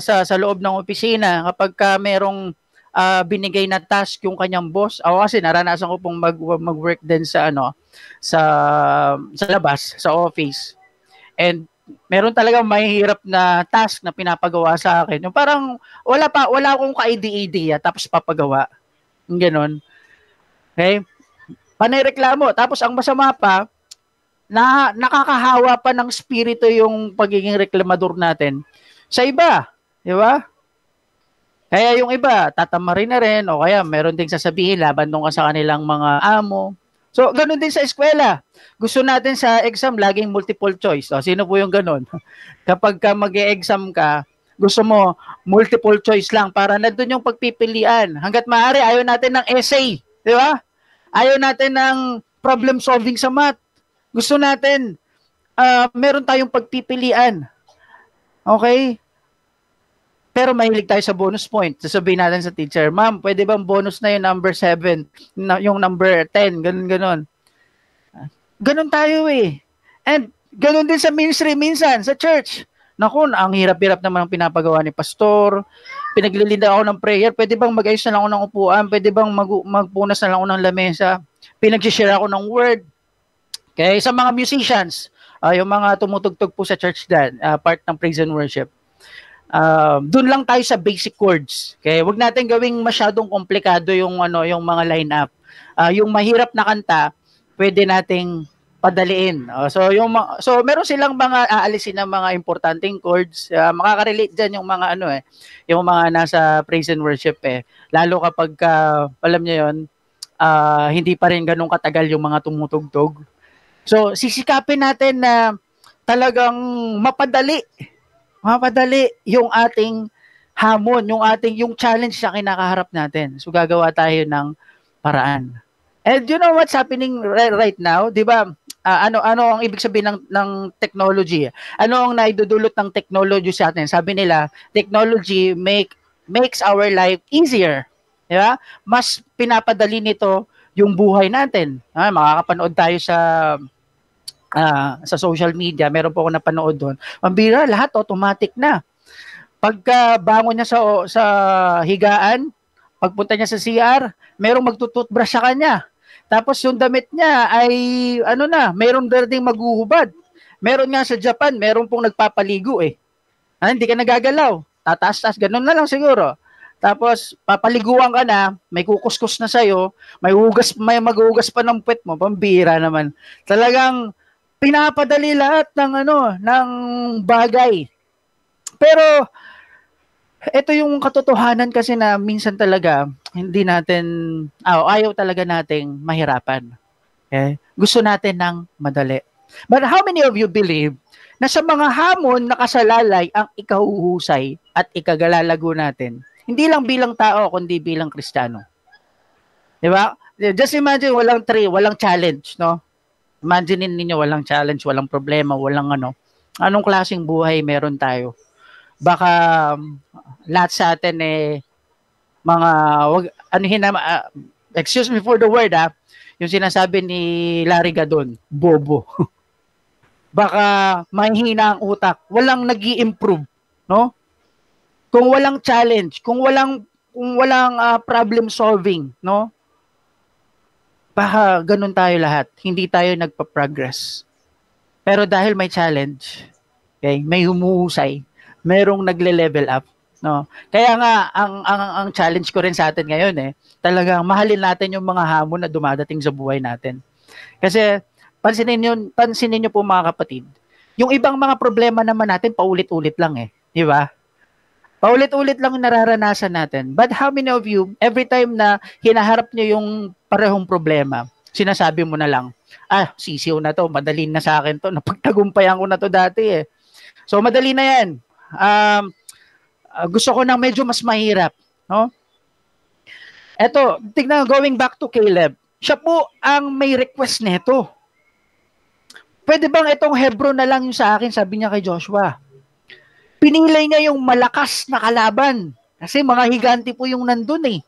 Sa loob ng opisina, kapag merong binigay na task yung kanyang boss, ako kasi naranasan ko pong mag-work din sa labas, sa office. And meron talagang mahirap na task na pinapagawa sa akin. Yung parang wala akong ka-idea tapos papagawa. Yung ganon. Okay? Panay reklamo. Tapos ang masama pa, nakakahawa pa ng spirito yung pagiging reklamador natin sa iba. Di ba? Kaya yung iba, tatamarin na rin o kaya meron ding sasabihin laban nung sa kanilang mga amo. So, ganun din sa eskwela. Gusto natin sa exam, laging multiple choice. O, sino po yung ganun? Kapag mag-e-exam ka, gusto mo multiple choice lang para nandun yung pagpipilian. Hanggat maaari, ayaw natin ng essay. Di ba? Ayaw natin ng problem solving sa math. Gusto natin, meron tayong pagpipilian. Okay? Pero mahilig tayo sa bonus point. Sasabihin natin sa teacher, ma'am, pwede bang bonus na yung number 7, yung number 10, ganun. Ganun tayo eh. And ganun din sa ministry minsan, sa church. Naku, ang hirap-hirap naman ang pinapagawa ni pastor. Pinaglilinda ako ng prayer. Pwede bang mag-ayos na lang ako ng upuan? Pwede bang magpunas na lang ako ng lamesa? Pinag-share ako ng word. Okay, sa mga musicians, yung mga tumutugtog po sa church dyan, part ng praise and worship. Doon lang tayo sa basic chords. Okay, wag natin gawing masyadong komplikado yung mga line-up. Yung mahirap na kanta, pwede nating padaliin. So meron silang mga aalisin ng mga importanteng chords. Makaka-relate diyan yung mga yung mga nasa praise and worship Lalo kapag alam niyo yon, hindi pa rin ganun katagal yung mga tumutugtog. So sisikapin natin na talagang mapadali yung ating hamon, yung challenge na kinakaharap natin. So gagawa tayo ng paraan. And you know what's happening right now? 'Di ba? Ano ang ibig sabihin ng technology? Ano ang naidudulot ng technology sa atin? Sabi nila, technology makes our life easier. 'Di ba? Mas pinapadali nito yung buhay natin. Makakapanood tayo sa social media, meron po ako napanood doon. Mambira, lahat automatic na. Pagka bangon niya sa higaan, Pagpunta niya sa CR, merong magtututbrush sa kanya. Tapos yung damit niya ay, meron ding maghuhubad. Meron nga sa Japan, meron pong nagpapaligo eh. Hindi ka nagagalaw. Tataas-taas, ganun na lang siguro. Tapos, papaliguan ka na, may kukuskus na sa'yo, may maghugas pa ng puwet mo, pambira naman. Talagang, pinapadali lahat ng bagay. Pero, ito yung katotohanan kasi na minsan talaga, hindi natin, ayaw talaga nating mahirapan. Okay? Gusto natin ng madali. But how many of you believe na sa mga hamon nakasalalay ang ikahuhusay at ikagalalago natin? Hindi lang bilang tao, kundi bilang Kristiyano. Di ba? Just imagine, walang challenge, no? Imagine ninyo, walang challenge, walang problema, walang anong klaseng buhay meron tayo? Baka lahat sa atin excuse me for the word yung sinasabi ni Larry Gadon, bobo. Baka mahina ang utak, walang nag-i-improve, no? Kung walang challenge, kung walang problem solving, no? Baka ganun tayo lahat, hindi tayo nagpa-progress. Pero dahil may challenge, okay, may humuhusay, merong nagle-level up, no? Kaya nga ang challenge ko rin sa atin ngayon talagang mahalin natin yung mga hamon na dumadating sa buhay natin. Kasi pansinin niyo po mga kapatid, yung ibang mga problema naman natin paulit-ulit lang di ba? Paulit-ulit lang nararanasan natin. But how many of you, every time na hinaharap niyo yung parehong problema, sinasabi mo na lang, sisiw na to, madali na sa akin to, napagtagumpayan ko na to dati So madali na yan. Gusto ko nang medyo mas mahirap, no? Eto, tignan, going back to Caleb, siya po ang may request nito. Pwede bang itong Hebron na lang yung sa akin, sabi niya kay Joshua. Pinilay niya yung malakas na kalaban. Kasi mga higanti po yung nandun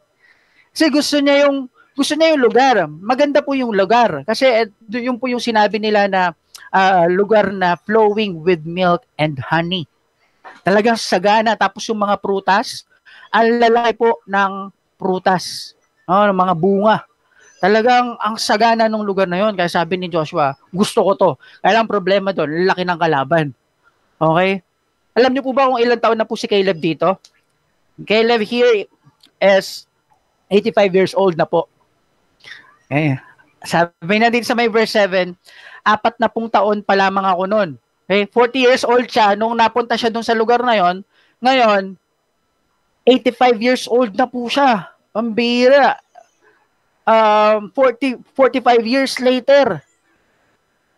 Kasi gusto niya yung lugar. Maganda po yung lugar. Kasi yun po yung sinabi nila na lugar na flowing with milk and honey. Talagang sagana. Tapos yung mga prutas, ang lalaki po ng prutas. Ng mga bunga. Talagang ang sagana ng lugar na yon. Kaya sabi ni Joshua, gusto ko to. Kaya lang problema doon, laki ng kalaban. Okay? Alam niyo po ba kung ilang taon na po si Caleb dito? Caleb here is 85 years old na po. Sabi na din sa may verse 7, 40 taon pa lamang ako noon. 40 years old siya nung napunta siya doon sa lugar na yon. Ngayon, 85 years old na po siya. Pambira. 45 years later,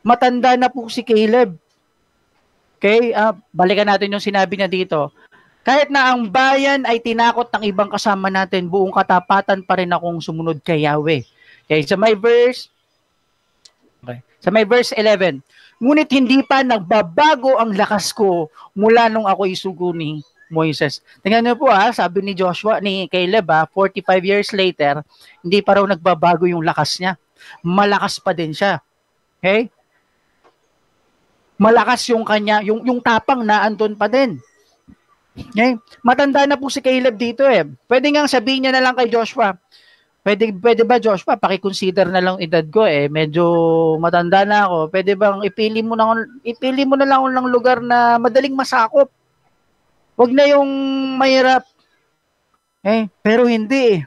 matanda na po si Caleb. Okay, balikan natin yung sinabi niya dito. Kahit na ang bayan ay tinakot ng ibang kasama natin, buong katapatan pa rin akong sumunod kay Yahweh. Okay, sa may verse 11, ngunit hindi pa nagbabago ang lakas ko mula nung ako isugo ni Moises. Tingnan niyo po sabi ni Caleb 45 years later, hindi pa raw nagbabago yung lakas niya. Malakas pa din siya. Okay? Malakas yung kanya, yung tapang na andun pa din. Okay? Matanda na po si Caleb dito Pwede ngang sabihin niya na lang kay Joshua, pwede ba Joshua, paki-consider na lang edad ko medyo matanda na ako. Pwede bang ipili mo na lang ng lugar na madaling masakop. Wag na yung mahirap. Pero hindi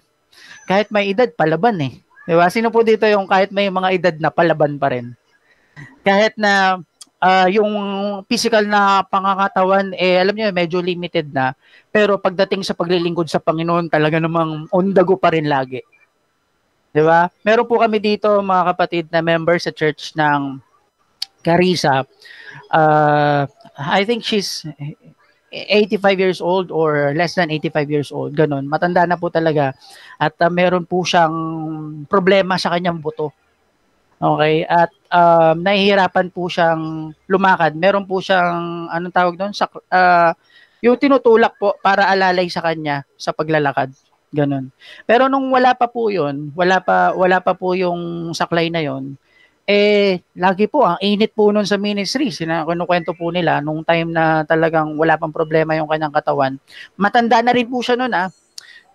Kahit may edad, palaban Diba? Sino po dito yung kahit may mga edad na palaban pa rin? Kahit na yung physical na pangangatawan, alam niyo, medyo limited na. Pero pagdating sa paglilingkod sa Panginoon, talaga namang on the go pa rin lagi. Diba? Meron po kami dito, mga kapatid, na member sa church ng Carissa. I think she's 85 years old or less than 85 years old. Ganon. Matanda na po talaga. At meron po siyang problema sa kanyang buto. Okay, at nahihirapan po siyang lumakad. Meron po siyang anong tawag doon yung tinutulak po para alalay sa kanya sa paglalakad. Ganun. Pero nung wala pa po 'yon, wala pa po yung saklay na 'yon. Lagi po ang init po noon sa ministry. Kinukwento po nila nung time na talagang wala pang problema yung kanyang katawan. Matanda na rin po siya noon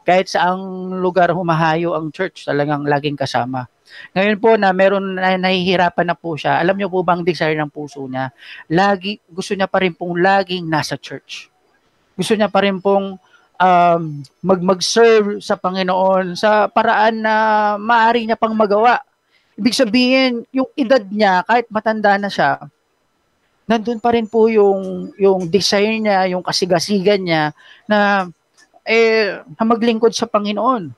Kahit saang lugar humahayo ang church, talagang laging kasama. Ngayon po na meron na nahihirapan na po siya, alam niyo po bang desire ng puso niya? Gusto niya pa rin pong laging nasa church. Gusto niya pa rin pong mag-serve sa Panginoon sa paraan na maaari niya pang magawa. Ibig sabihin, yung edad niya, kahit matanda na siya, nandun pa rin po yung desire niya, yung kasigasigan niya na maglingkod sa Panginoon.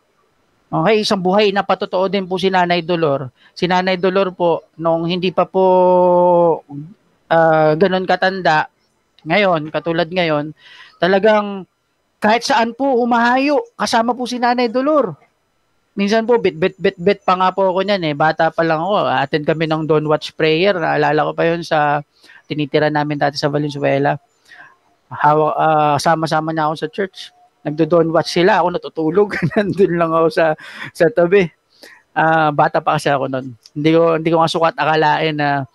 Okay, isang buhay na patotoo din po si Nanay Dolor. Si Nanay Dolor po, nung hindi pa po ganun katanda, ngayon, katulad ngayon, talagang kahit saan po humahayo, kasama po si Nanay Dolor. Minsan po, bit pa nga po ako niyan eh. Bata pa lang ako. Attend kami ng Dawn Watch Prayer. Naalala ko pa yun sa tinitira namin dati sa Valenzuela. Sama-sama na ako sa church. Nagdo-Dawn Watch sila. Ako natutulog. Nandun lang ako sa tabi. Bata pa kasi ako noon. Hindi ko nga sukat akalain na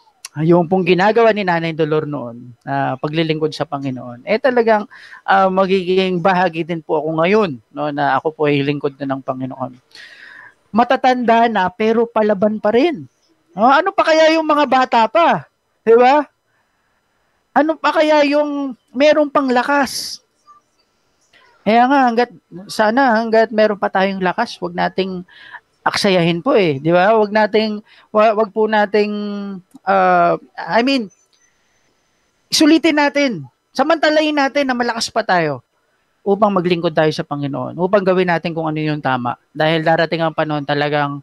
yung pong ginagawa ni Nanay Dolor noon, paglilingkod sa Panginoon, talagang magiging bahagi din po ako ngayon, no, na ako po ay lingkod na ng Panginoon. Matatanda na pero palaban pa rin. Ano pa kaya yung mga bata pa? Di ba? Ano pa kaya yung meron pang lakas? Kaya nga, hanggat meron pa tayong lakas, wag nating aksayahin po di ba? Wag po nating sulitin natin. Samantalahin natin na malakas pa tayo upang maglingkod tayo sa Panginoon, upang gawin natin kung ano yung tama. Dahil darating ang panahon talagang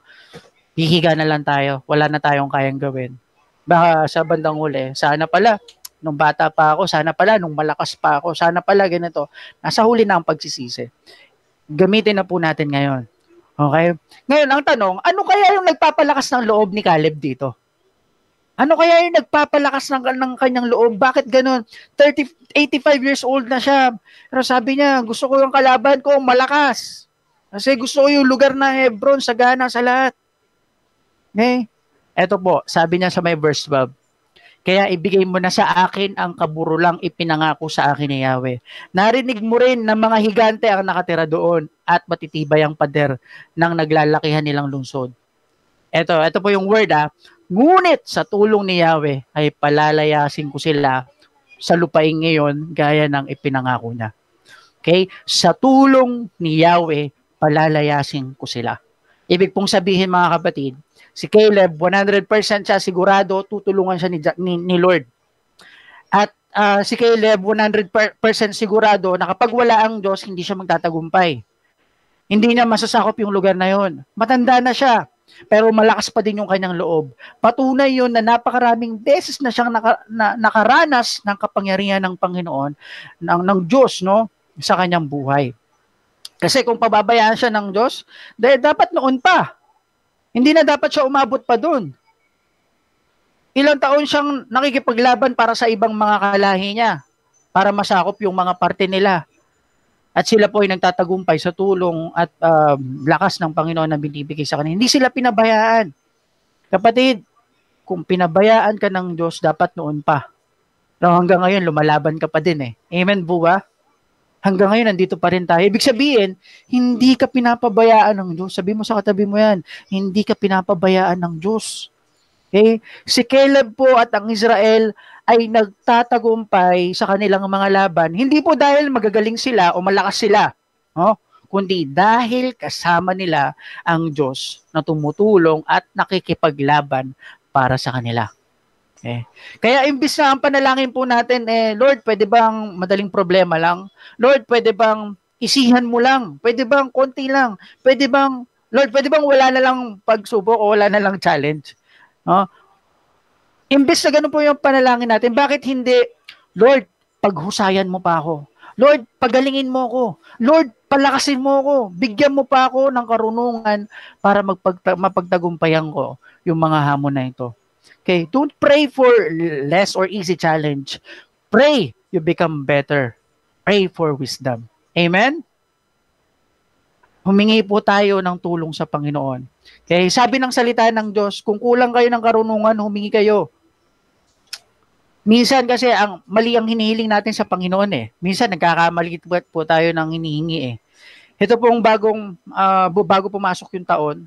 hihiga na lang tayo, wala na tayong kayang gawin. Baka sa bandang huli, sana pala, nung bata pa ako, sana pala, nung malakas pa ako, sana pala ganito. Nasa huli na ang pagsisisi. Gamitin na po natin ngayon. Okay? Ngayon, ang tanong, ano kaya yung nagpapalakas ng loob ni Caleb dito? Ano kaya yung nagpapalakas ng kanyang loob? Bakit ganun? 85 years old na siya. Pero sabi niya, gusto ko yung kalaban ko malakas. Kasi gusto ko yung lugar na Hebron, sagana sa lahat. Okay? Eto po, sabi niya sa may verse 12. Kaya ibigay mo na sa akin ang kaburulang ipinangako sa akin ni Yahweh. Narinig mo rin na mga higante ang nakatira doon at matitibay ang pader ng naglalakihan nilang lungsod. Ito po yung word Ngunit sa tulong ni Yahweh ay palalayasin ko sila sa lupain ngayon gaya ng ipinangako niya. Okay? Sa tulong ni Yahweh, palalayasin ko sila. Ibig pong sabihin mga kapatid, si Caleb, 100% siya sigurado, tutulungan siya ni Lord. At si Caleb, 100% sigurado na kapag wala ang Diyos, hindi siya magtatagumpay. Hindi niya masasakop yung lugar na yon. Matanda na siya, pero malakas pa din yung kanyang loob. Patunay yun na napakaraming beses na siyang nakaranas ng kapangyarihan ng Panginoon, ng Diyos, no, sa kanyang buhay. Kasi kung pababayaan siya ng Diyos, dapat noon pa. Hindi na dapat siya umabot pa doon. Ilang taon siyang nakikipaglaban para sa ibang mga kalahi niya, para masakop yung mga parte nila. At sila po ay nagtatagumpay sa tulong at lakas ng Panginoon na binibigay sa kanila. Hindi sila pinabayaan. Kapatid, kung pinabayaan ka ng Diyos, dapat noon pa. Pero hanggang ngayon, lumalaban ka pa din Amen po ba? Hanggang ngayon, nandito pa rin tayo. Ibig sabihin, hindi ka pinapabayaan ng Diyos. Sabi mo sa katabi mo yan, hindi ka pinapabayaan ng Diyos. Okay? Si Caleb po at ang Israel ay nagtatagumpay sa kanilang mga laban. Hindi po dahil magagaling sila o malakas sila, kundi dahil kasama nila ang Diyos na tumutulong at nakikipaglaban para sa kanila. Okay. Kaya imbis na ang panalangin po natin, Lord, pwede bang madaling problema lang? Lord, pwede bang isihan mo lang? Pwede bang konti lang? Lord, pwede bang wala na lang pagsubok o wala na lang challenge? Imbes na ganun po yung panalangin natin, bakit hindi, Lord, paghusayan mo pa ako. Lord, pagalingin mo ako. Lord, palakasin mo ako. Bigyan mo pa ako ng karunungan para mapagtagumpayan ko yung mga hamon na ito. Okay, don't pray for less or easy challenge. Pray, you become better. Pray for wisdom. Amen? Humingi po tayo ng tulong sa Panginoon. Okay, sabi ng salita ng Diyos, kung kulang kayo ng karunungan, humingi kayo. Minsan kasi mali ang hinihiling natin sa Panginoon Minsan nagkakamali po tayo ng hinihingi ito pong bago pumasok yung taon,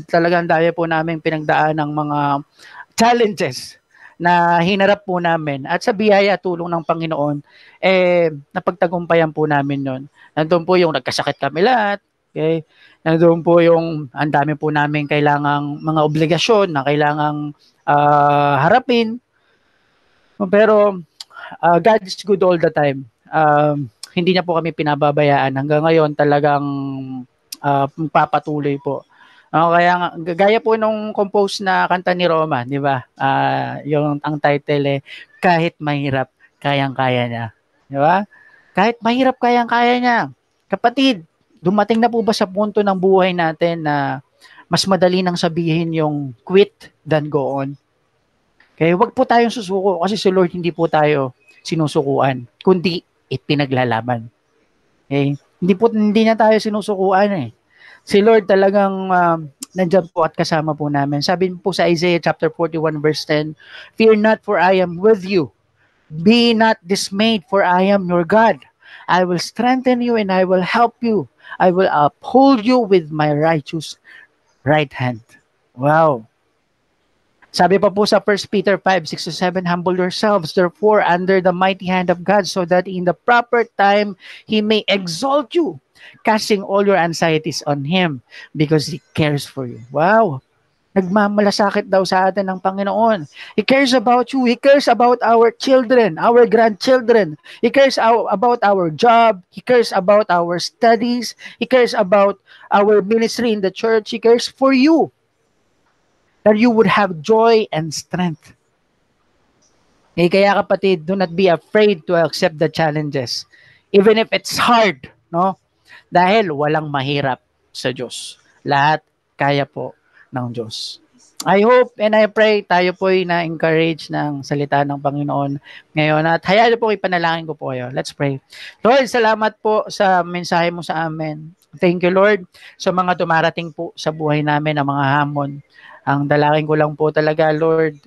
talagang daya po namin pinagdaan ng mga challenges na hinarap po namin. At sa biyaya tulong ng Panginoon, napagtagumpayan po namin yun. Nandun po yung nagkasakit kami lahat. Okay? Nandun po yung ang dami po namin kailangang mga obligasyon na kailangang harapin. Pero God is good all the time. Hindi niya po kami pinababayaan. Hanggang ngayon talagang papatuloy po. Kaya gaya po nung compose na kanta ni Roma, di ba? Ang title Kahit Mahirap, Kayang-Kaya Niya. Di ba? Kahit mahirap, kayang-kaya niya. Kapatid, dumating na po ba sa punto ng buhay natin na mas madali nang sabihin yung quit than go on? Kaya wag po tayong susuko kasi si Lord hindi po tayo sinusukuan, kundi ipinaglalaban. Okay? Hindi na tayo sinusukuan . Si Lord talagang nandyan po at kasama po namin. Sabi po sa Isaiah chapter 41 verse 10, "Fear not, for I am with you. Be not dismayed, for I am your God. I will strengthen you and I will help you. I will uphold you with my righteous right hand." Wow. Sabi pa po sa 1 Peter 5:6-7, "Humble yourselves, therefore, under the mighty hand of God, so that in the proper time He may exalt you, casting all your anxieties on Him, because He cares for you." Wow! Nagmamalasakit daw sa atin ng Panginoon. He cares about you. He cares about our children, our grandchildren. He cares about our job. He cares about our studies. He cares about our ministry in the church. He cares for you, that you would have joy and strength. Kaya kapatid, do not be afraid to accept the challenges, even if it's hard, no? Dahil walang mahirap sa Diyos. Lahat kaya po ng Diyos. I hope and I pray tayo po ay na-encourage ng salita ng Panginoon ngayon. At hayaan po ipanalangin ko po kayo. Let's pray. Lord, salamat po sa mensahe mo sa amin. Thank you, Lord, sa mga dumarating po sa buhay namin, ang mga hamon. Ang dalangin ko lang po talaga, Lord,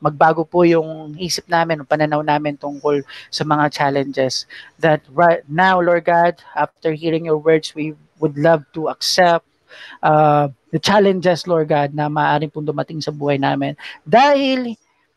magbago po yung isip namin, yung pananaw namin tungkol sa mga challenges. That right now, Lord God, after hearing your words, we would love to accept the challenges, Lord God, na maaaring pong dumating sa buhay namin.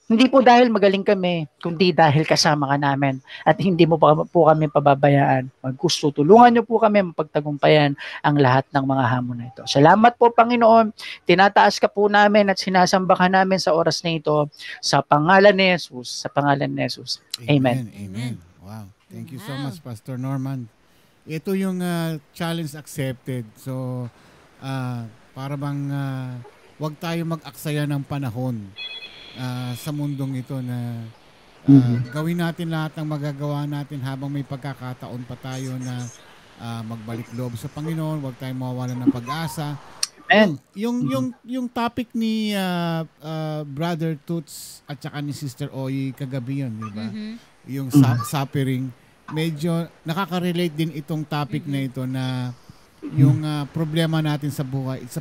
Hindi po dahil magaling kami, kundi dahil kasama ka namin at hindi mo po kami pababayaan. Gusto, tulungan niyo po kami mapagtagumpayan ang lahat ng mga hamon na ito. Salamat po, Panginoon. Tinataas ka po namin at sinasamba ka namin sa oras na ito sa pangalan ni Jesus. Sa pangalan ni Jesus. Amen. Amen. Wow. Thank you so much, Pastor Norman. Ito yung challenge accepted. So, para bang wag tayo mag-aksaya ng panahon sa mundong ito na gawin natin lahat ng magagawa natin habang may pagkakataon pa tayo na magbalik loob sa Panginoon. Huwag tayong mawawalan ng pag-asa. Amen. Yung topic ni Brother Toots at saka ni Sister Oy kagabi yun, di ba? Yung suffering. Medyo nakaka-relate din itong topic na ito na yung problema natin sa buhay, it's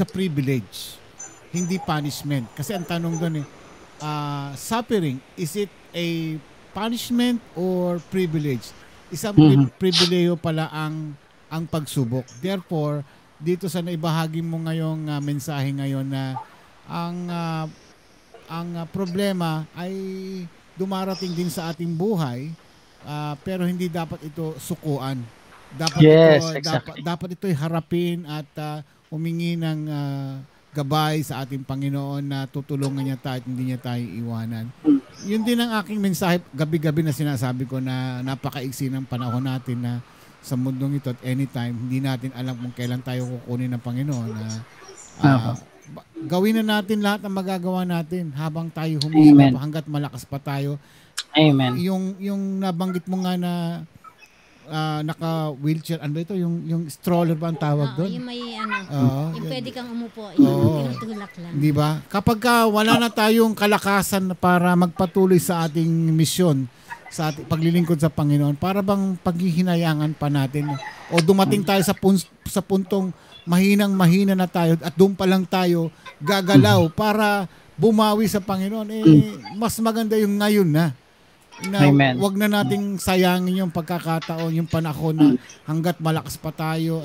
a privilege. Hindi punishment. Kasi ang tanong doon suffering, is it a punishment or privilege? Isang pribileyo pala ang pagsubok. Therefore, dito sa naibahagi mo ngayong mensahe ngayon na ang problema ay dumarating din sa ating buhay, pero hindi dapat ito sukuan. Dapat ito'y harapin at humingi ng gabay sa ating Panginoon na tutulungan niya tayo at hindi niya tayo iwanan. Yun din ang aking mensahe gabi-gabi na sinasabi ko na napakaiksi ng panahon natin na sa mundong ito at anytime, hindi natin alam kung kailan tayo kukunin ng Panginoon. Gawin na natin lahat ng magagawa natin habang tayo humihinga hanggat malakas pa tayo. Amen. Yung nabanggit mo nga na naka-wheelchair, ano ito? Yung stroller ba ang tawag doon? Yung may yung pwede kang umupo, yung tinutulak lang. Di ba? Kapag wala na tayong kalakasan para magpatuloy sa ating misyon, sa ating paglilingkod sa Panginoon, para bang paghihinayangan pa natin o dumating tayo sa puntong mahinang-mahina na tayo at doon pa lang tayo gagalaw para bumawi sa Panginoon, mas maganda yung ngayon na. Na wag na nating sayangin yung pagkakataon, yung panahon na hanggat malakas pa tayo,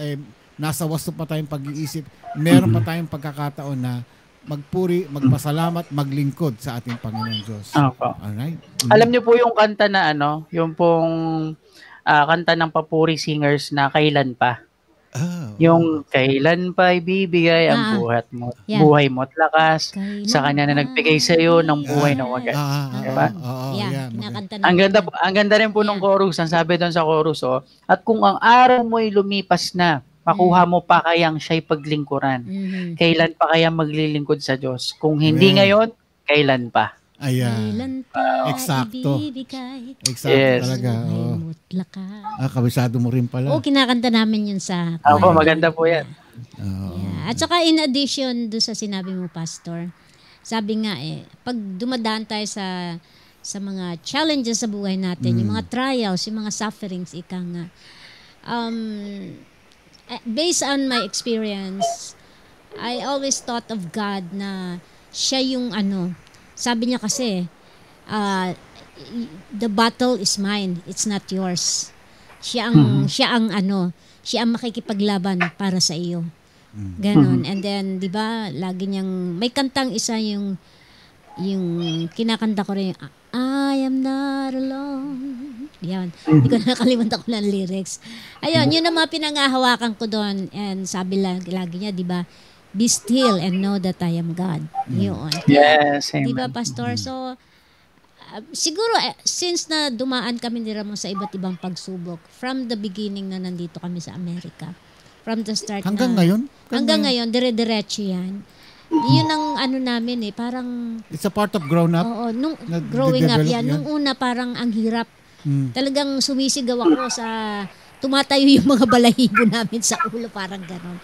nasa wasto pa tayong pag-iisip, meron pa tayong pagkakataon na magpuri, magpasalamat, maglingkod sa ating Panginoon Diyos. Alright? Alam niyo po yung kanta na yung pong kanta ng Papuri Singers na Kailan Pa. Yung kailan pa ibibigay ang buhay mo at lakas sa kanya na nagbigay sa iyo ng buhay na wagas. Diba? Ang ganda rin po ng chorus. Ang sabi doon sa chorus, at kung ang araw mo'y lumipas na, makuha mo pa kayang siya'y paglingkuran. Kailan pa kaya maglilingkod sa Diyos? Kung hindi ngayon, kailan pa? Ayan. Eksakto. Eksakto talaga. Kabisado mo rin pala. Kinakanta namin yun sa... maganda po yan. At saka in addition doon sa sinabi mo, Pastor, sabi nga pag dumadaan tayo sa mga challenges sa buhay natin, yung mga trials, yung mga sufferings, ika nga, based on my experience, I always thought of God na siya yung sabi niya kasi, the battle is mine, it's not yours. Siya ang makikipaglaban para sa iyo. Ganon. And then, 'di ba, lagi niyang may kantang isa yung kinakanta ko rin, I am not alone. Yan. Hindi ko nakalimutan ko ng lyrics. Ayun, yun ang mga pinangahawakan ko doon. And sabi lagi niya, 'di ba, be still and know that I am God. Yun. Yes, amen. Diba, Pastor? So, siguro, since na dumaan kami ni Ramon sa iba't ibang pagsubok, from the beginning na nandito kami sa Amerika, from the start hanggang ngayon? Hanggang ngayon, dire-diretso yan. Yun ang namin parang... It's a part of grown up? Oo, growing up yan. Nung una, parang ang hirap. Talagang sumisigaw ako sa... Tumatayo yung mga balahibo namin sa ulo, parang gano'n.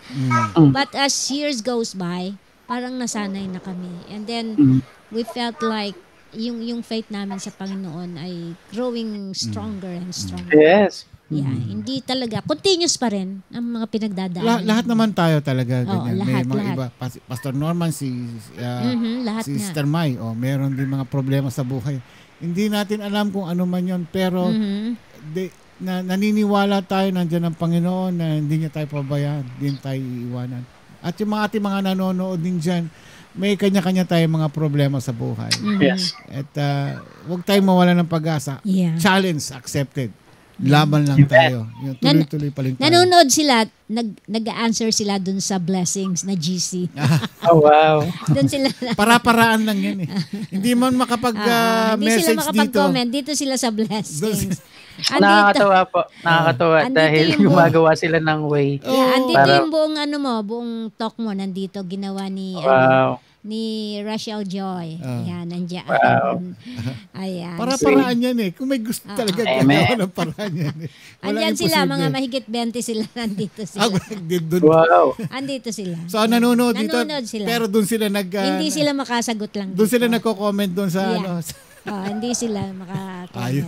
But as years goes by, parang nasanay na kami. And then, we felt like yung faith namin sa Panginoon ay growing stronger and stronger. Yes. Yeah, hindi talaga. Continuous pa rin ang mga pinagdadaanan. Lahat naman tayo talaga. Ganyan. Lahat, may mga iba. Pastor Norman, si Sister Mai, meron din mga problema sa buhay. Hindi natin alam kung ano man yun, pero naniniwala tayo nandiyan ang Panginoon na hindi niya tayo pabayaan, hindi tayo iiwanan. At yung ating mga nanonood din dyan, may kanya-kanya tayong mga problema sa buhay. Yes. At huwag tayong mawala ng pag-asa. Yeah. Challenge accepted. Laban lang tayo. Yung tuloy-tuloy pa rin tayo. Nanonood sila, nag-answer sila dun sa blessings na GC. Oh, wow. Dun sila. Para-paraan lang yan Hindi man makapag-message hindi sila makapag-comment. Dito sila sa blessings. Nakakatawa po. Nakakatawa dahil gumagawa sila ng way. Andito yung buong talk mo. Nandito, ginawa ni... Wow. Ni Rachel Joy. Ayan, nandiyan. Wow. Ayan. Para-paraan yan kung may gusto talaga gagawa ng paraan yan Andyan sila, mga mahigit 20 sila. Nandito sila. Wow. Andito sila. So, nanonood dito. Sila. Pero doon sila hindi sila makasagot lang. Doon sila nagko-comment doon sa hindi sila maka-comment.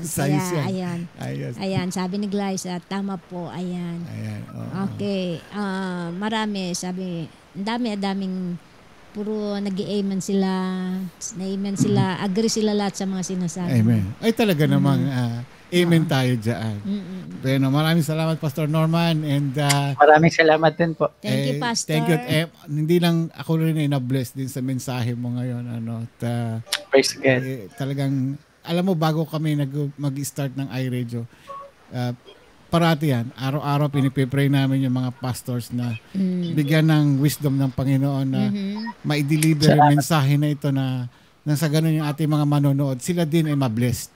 Ayan, sabi ni Glyza, tama po. Ayan. Okay. Marami, sabi, daming puro nag-i-amen sila, na-amen sila, agree sila lahat sa mga sinasabi. Amen. Ay talaga namang amen tayo dyan. Pero maraming salamat, Pastor Norman. And maraming salamat din po. Thank you, Pastor. Thank you. Hindi lang ako rin na-bless din sa mensahe mo ngayon. Praise God. Talagang, alam mo, bago kami mag-start ng iRadio, parati yan, araw-araw pinipray namin yung mga pastors na bigyan ng wisdom ng Panginoon na ma-deliver yung mensahe na ito na sa ganun yung ating mga manonood, sila din ay ma-blessed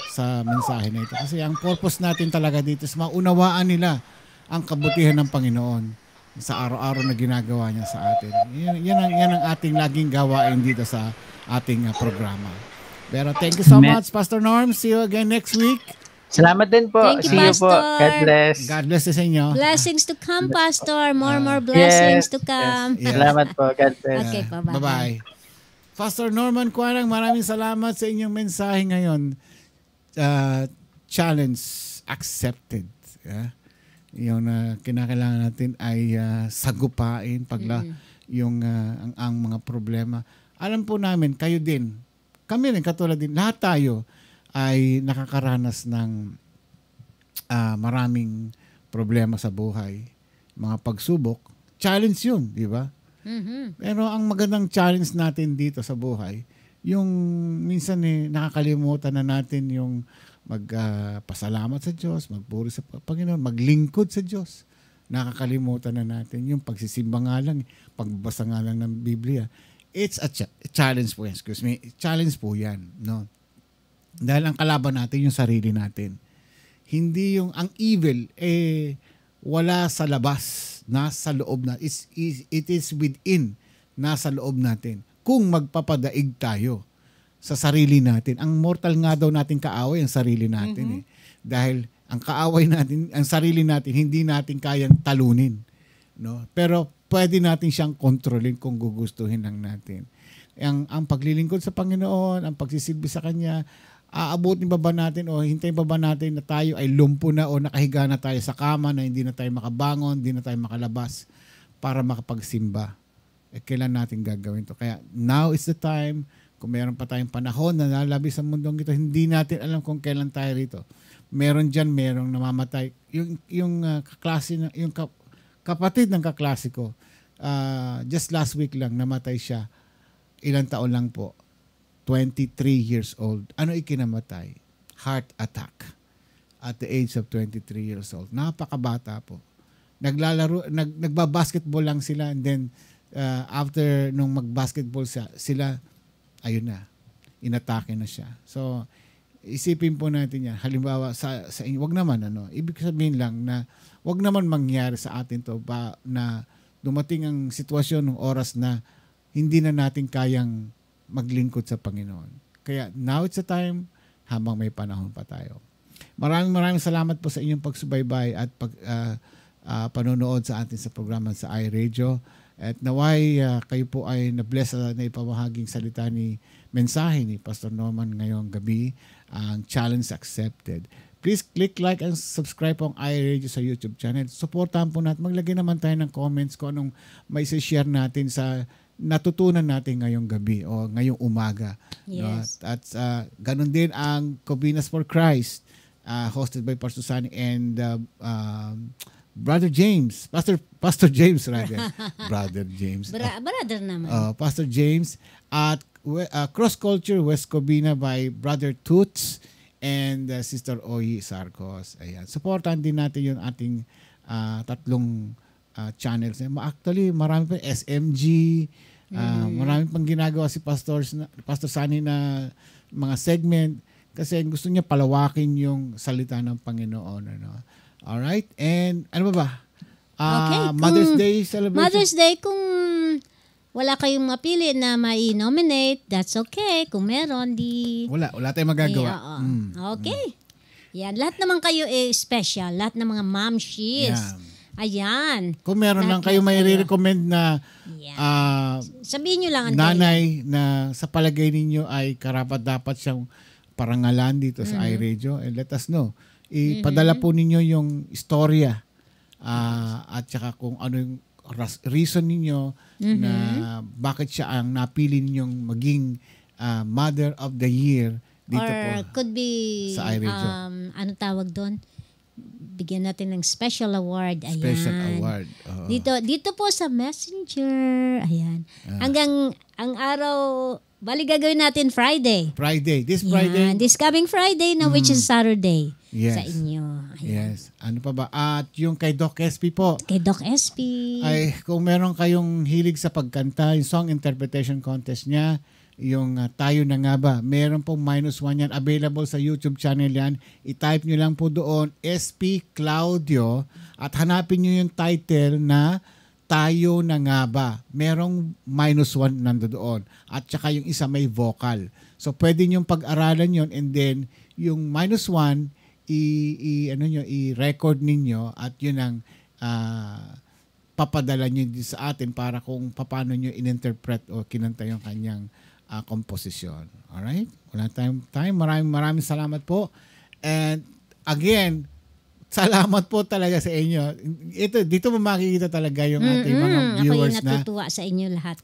sa mensahe na ito. Kasi ang purpose natin talaga dito is maunawaan nila ang kabutihan ng Panginoon sa araw-araw na ginagawa niya sa atin. Yan ang ating laging gawain dito sa ating programa. Pero thank you so much, Pastor Norm. See you again next week. Salamat din po. Thank you, See Pastor. you po. God bless. God bless sa inyo. Blessings to come, Pastor. More blessings to come. Yes. Salamat po. God bless. Okay po. Bye-bye. Pastor Norman Cuarang, maraming salamat sa inyong mensahe ngayon. Challenge accepted. Yung kinakailangan natin ay sagupain yung ang mga problema. Alam po namin, kayo din, kami rin, katulad din, lahat tayo ay nakakaranas ng maraming problema sa buhay, mga pagsubok, challenge yun, di ba? Mm-hmm. Pero ang magandang challenge natin dito sa buhay, yung minsan nakakalimutan na natin yung magpasalamat sa Diyos, magpuri sa Panginoon, maglingkod sa Diyos. Nakakalimutan na natin yung pagsisimba nga lang, pagbabasa nga lang ng Biblia. It's a challenge po yan, challenge po yan, no? Dahil ang kalaban natin yung sarili natin. Hindi yung ang evil wala sa labas, nasa loob na. It is within, nasa loob natin. Kung magpapadaig tayo sa sarili natin. Ang mortal nga daw natin kaaway ang sarili natin. Dahil ang kaaway natin, ang sarili natin, hindi natin kayang talunin. No? Pero pwede natin siyang kontrolin kung gugustuhin lang natin. Ang paglilingkod sa Panginoon, ang pagsisilbi sa Kanya, aabutin ba natin o hintayin ba natin na tayo ay lumpo na o nakahiga na tayo sa kama na hindi na tayo makabangon, hindi na tayo makalabas para makapagsimba. Kailan natin gagawin to? Kaya now is the time. Kung meron pa tayong panahon na nalabi sa mundong ito, hindi natin alam kung kailan tayo rito. Meron dyan, merong namamatay. Yung kapatid ng kaklase ko, just last week lang, namatay siya. Ilang taon lang po. 23 years old. Ano ikinamatay? Heart attack. At the age of 23 years old. Napakabata po. Nagbabasketball lang sila and then after nung magbasketball sila, ayun na. Inatake na siya. So, isipin po natin yan. Halimbawa, sa inyo, wag naman, ibig sabihin lang na wag naman mangyari sa atin to na dumating ang sitwasyon ng oras na hindi na natin kayang maglingkod sa Panginoon. Kaya now it's the time habang may panahon pa tayo. Maraming salamat po sa inyong pagsubaybay at panonood sa atin sa programa sa iRadio. At naway kayo po ay na-bless na ipamahaging salita mensahe ni Pastor Norman ngayong gabi, ang Challenge Accepted. Please click like and subscribe po ang iRadio sa YouTube channel. Supportahan po natin. Maglagay naman tayo ng comments kung anong may share natin sa natutunan natin ngayong gabi o ngayong umaga. Yes. No? At ganun din ang Cobinas for Christ, hosted by Pastor Sunny and Brother James. Pastor James rather. Brother James. Brother naman. Pastor James at Cross Culture West Covina by Brother Toots and Sister Oyi Sarcos. Ayan. Supportan din natin yung ating tatlong channels. Actually, marami pa SMG, marami pang ginagawa si Pastor Sunny na mga segment kasi gusto niya palawakin yung salita ng Panginoon. Alright? And ano ba? Okay, Mother's Day celebration. Mother's Day, kung wala kayong mapili na mai-nominate, that's okay. Kung meron, wala tayong magagawa. Okay. Yan, lahat naman kayo special. Lahat ng mga mamshies. Ayan. Kung meron lang kayo may re-recommend na sabihin nyo lang nanay na sa palagay ninyo ay karapat dapat siyang parangalan dito sa iRadio, and let us know. Ipadala po ninyo yung istorya at saka kung ano yung reason ninyo na bakit siya ang napili ninyong maging Mother of the Year dito or po could be sa iRadio. Ano tawag doon? Bigyan natin ng special award. Ayan. Special award. Dito po sa Messenger. Ayan. Hanggang ang araw, bali gagawin natin Friday. This Friday. Yan. This coming Friday na which is Saturday. Yes. Sa inyo. Ayan. Yes. Ano pa ba? At yung kay Doc SP po. Kay Doc SP. Ay, kung meron kayong hilig sa pagkanta, yung song interpretation contest niya, yung Tayo na nga ba, meron pong -1 yan. Available sa YouTube channel yan. I-type nyo lang po doon, SP Claudio, at hanapin nyo yung title na Tayo na nga ba. Merong -1 nandoon. At saka yung isa may vocal. So pwede nyo pag-aralan yon, and then yung -1, i-record ninyo at yun ang papadala nyo sa atin para kung paano nyo in-interpret o kinanta yung kanyang komposisyon. Alright? Wala tayong time. Maraming salamat po. And again, salamat po talaga sa inyo. Dito mo makikita talaga yung ating mga viewers ako yung natutuwa sa inyo lahat.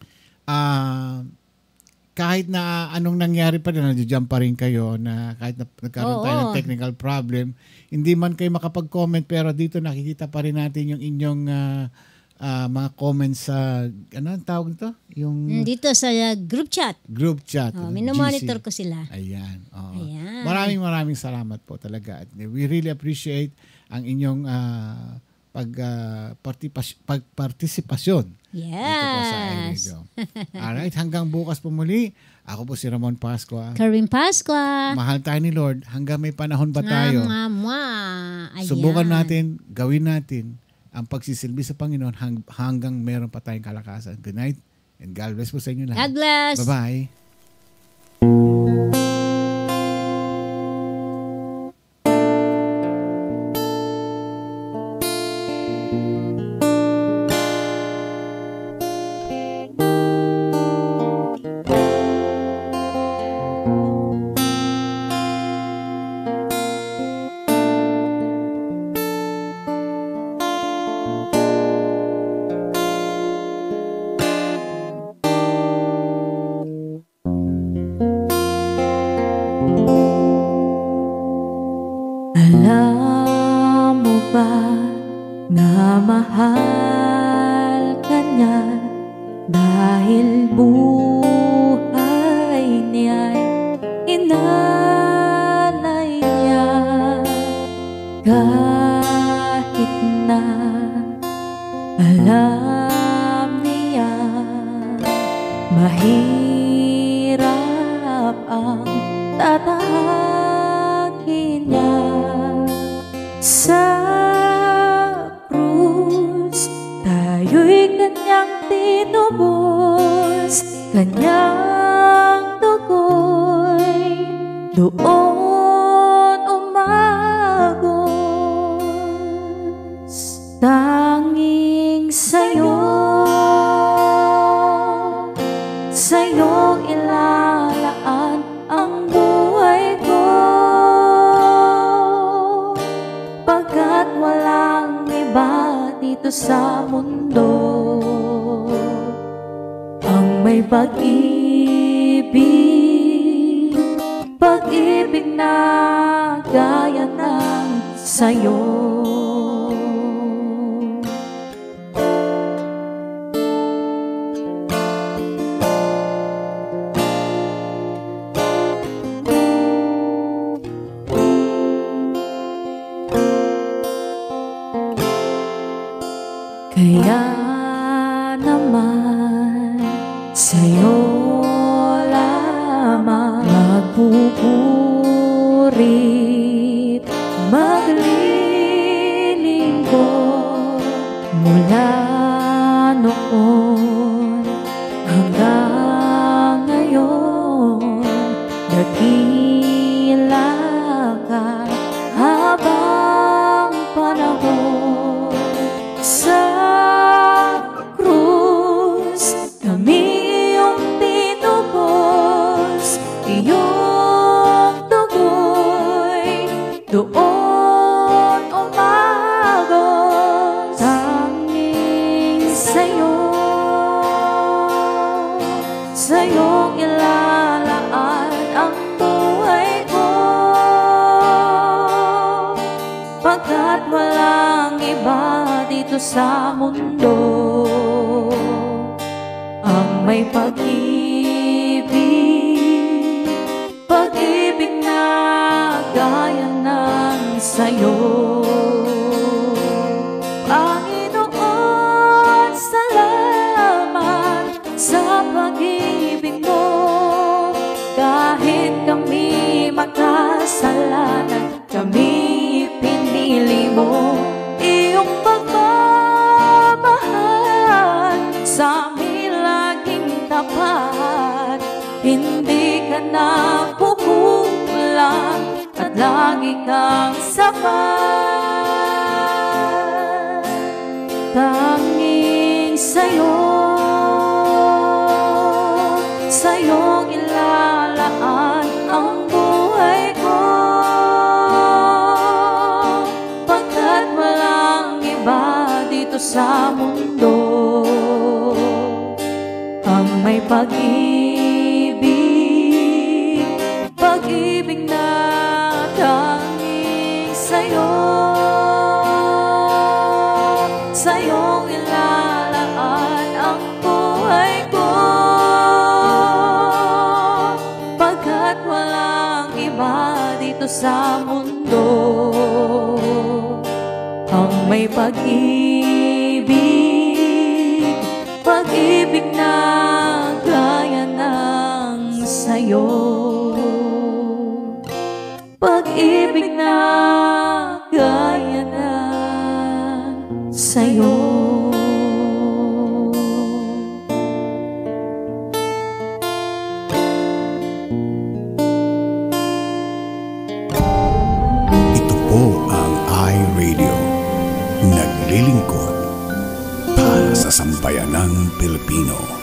kahit na anong nangyari pa rin, nandiyan pa rin kayo na kahit na nagkaroon tayo ng technical problem, hindi man kayo makapag-comment pero dito nakikita pa rin natin yung inyong mga comments sa, ano ang tawag ito? Yung dito sa group chat. Group chat. Minomonitor ko sila. Ayan. Ayan. Maraming salamat po talaga. At we really appreciate ang inyong pagpartisipasyon dito po sa iRadio. Alright, hanggang bukas po muli. Ako po si Ramon Pascua. Karin Pascua. Mahal tayo ni Lord. Hanggang may panahon pa tayo. Ayan. Subukan natin, gawin natin ang pagsisilbi sa Panginoon hanggang meron pa tayong kalakasan. Good night and God bless po sa inyo lahat. God bless. Bye-bye. Sa mundo ang may pag-ibig pag-ibig na tanging sa'yo, sa'yong ilalaan ang buhay ko, pagkat walang iba dito sa mundo ang may pag-ibig, pag-ibig na gaya ng sa'yo, pag-ibig na gaya ng sa'yo. Ito po ang iRadio, naglilingkod para sa sambayanang Pilipino.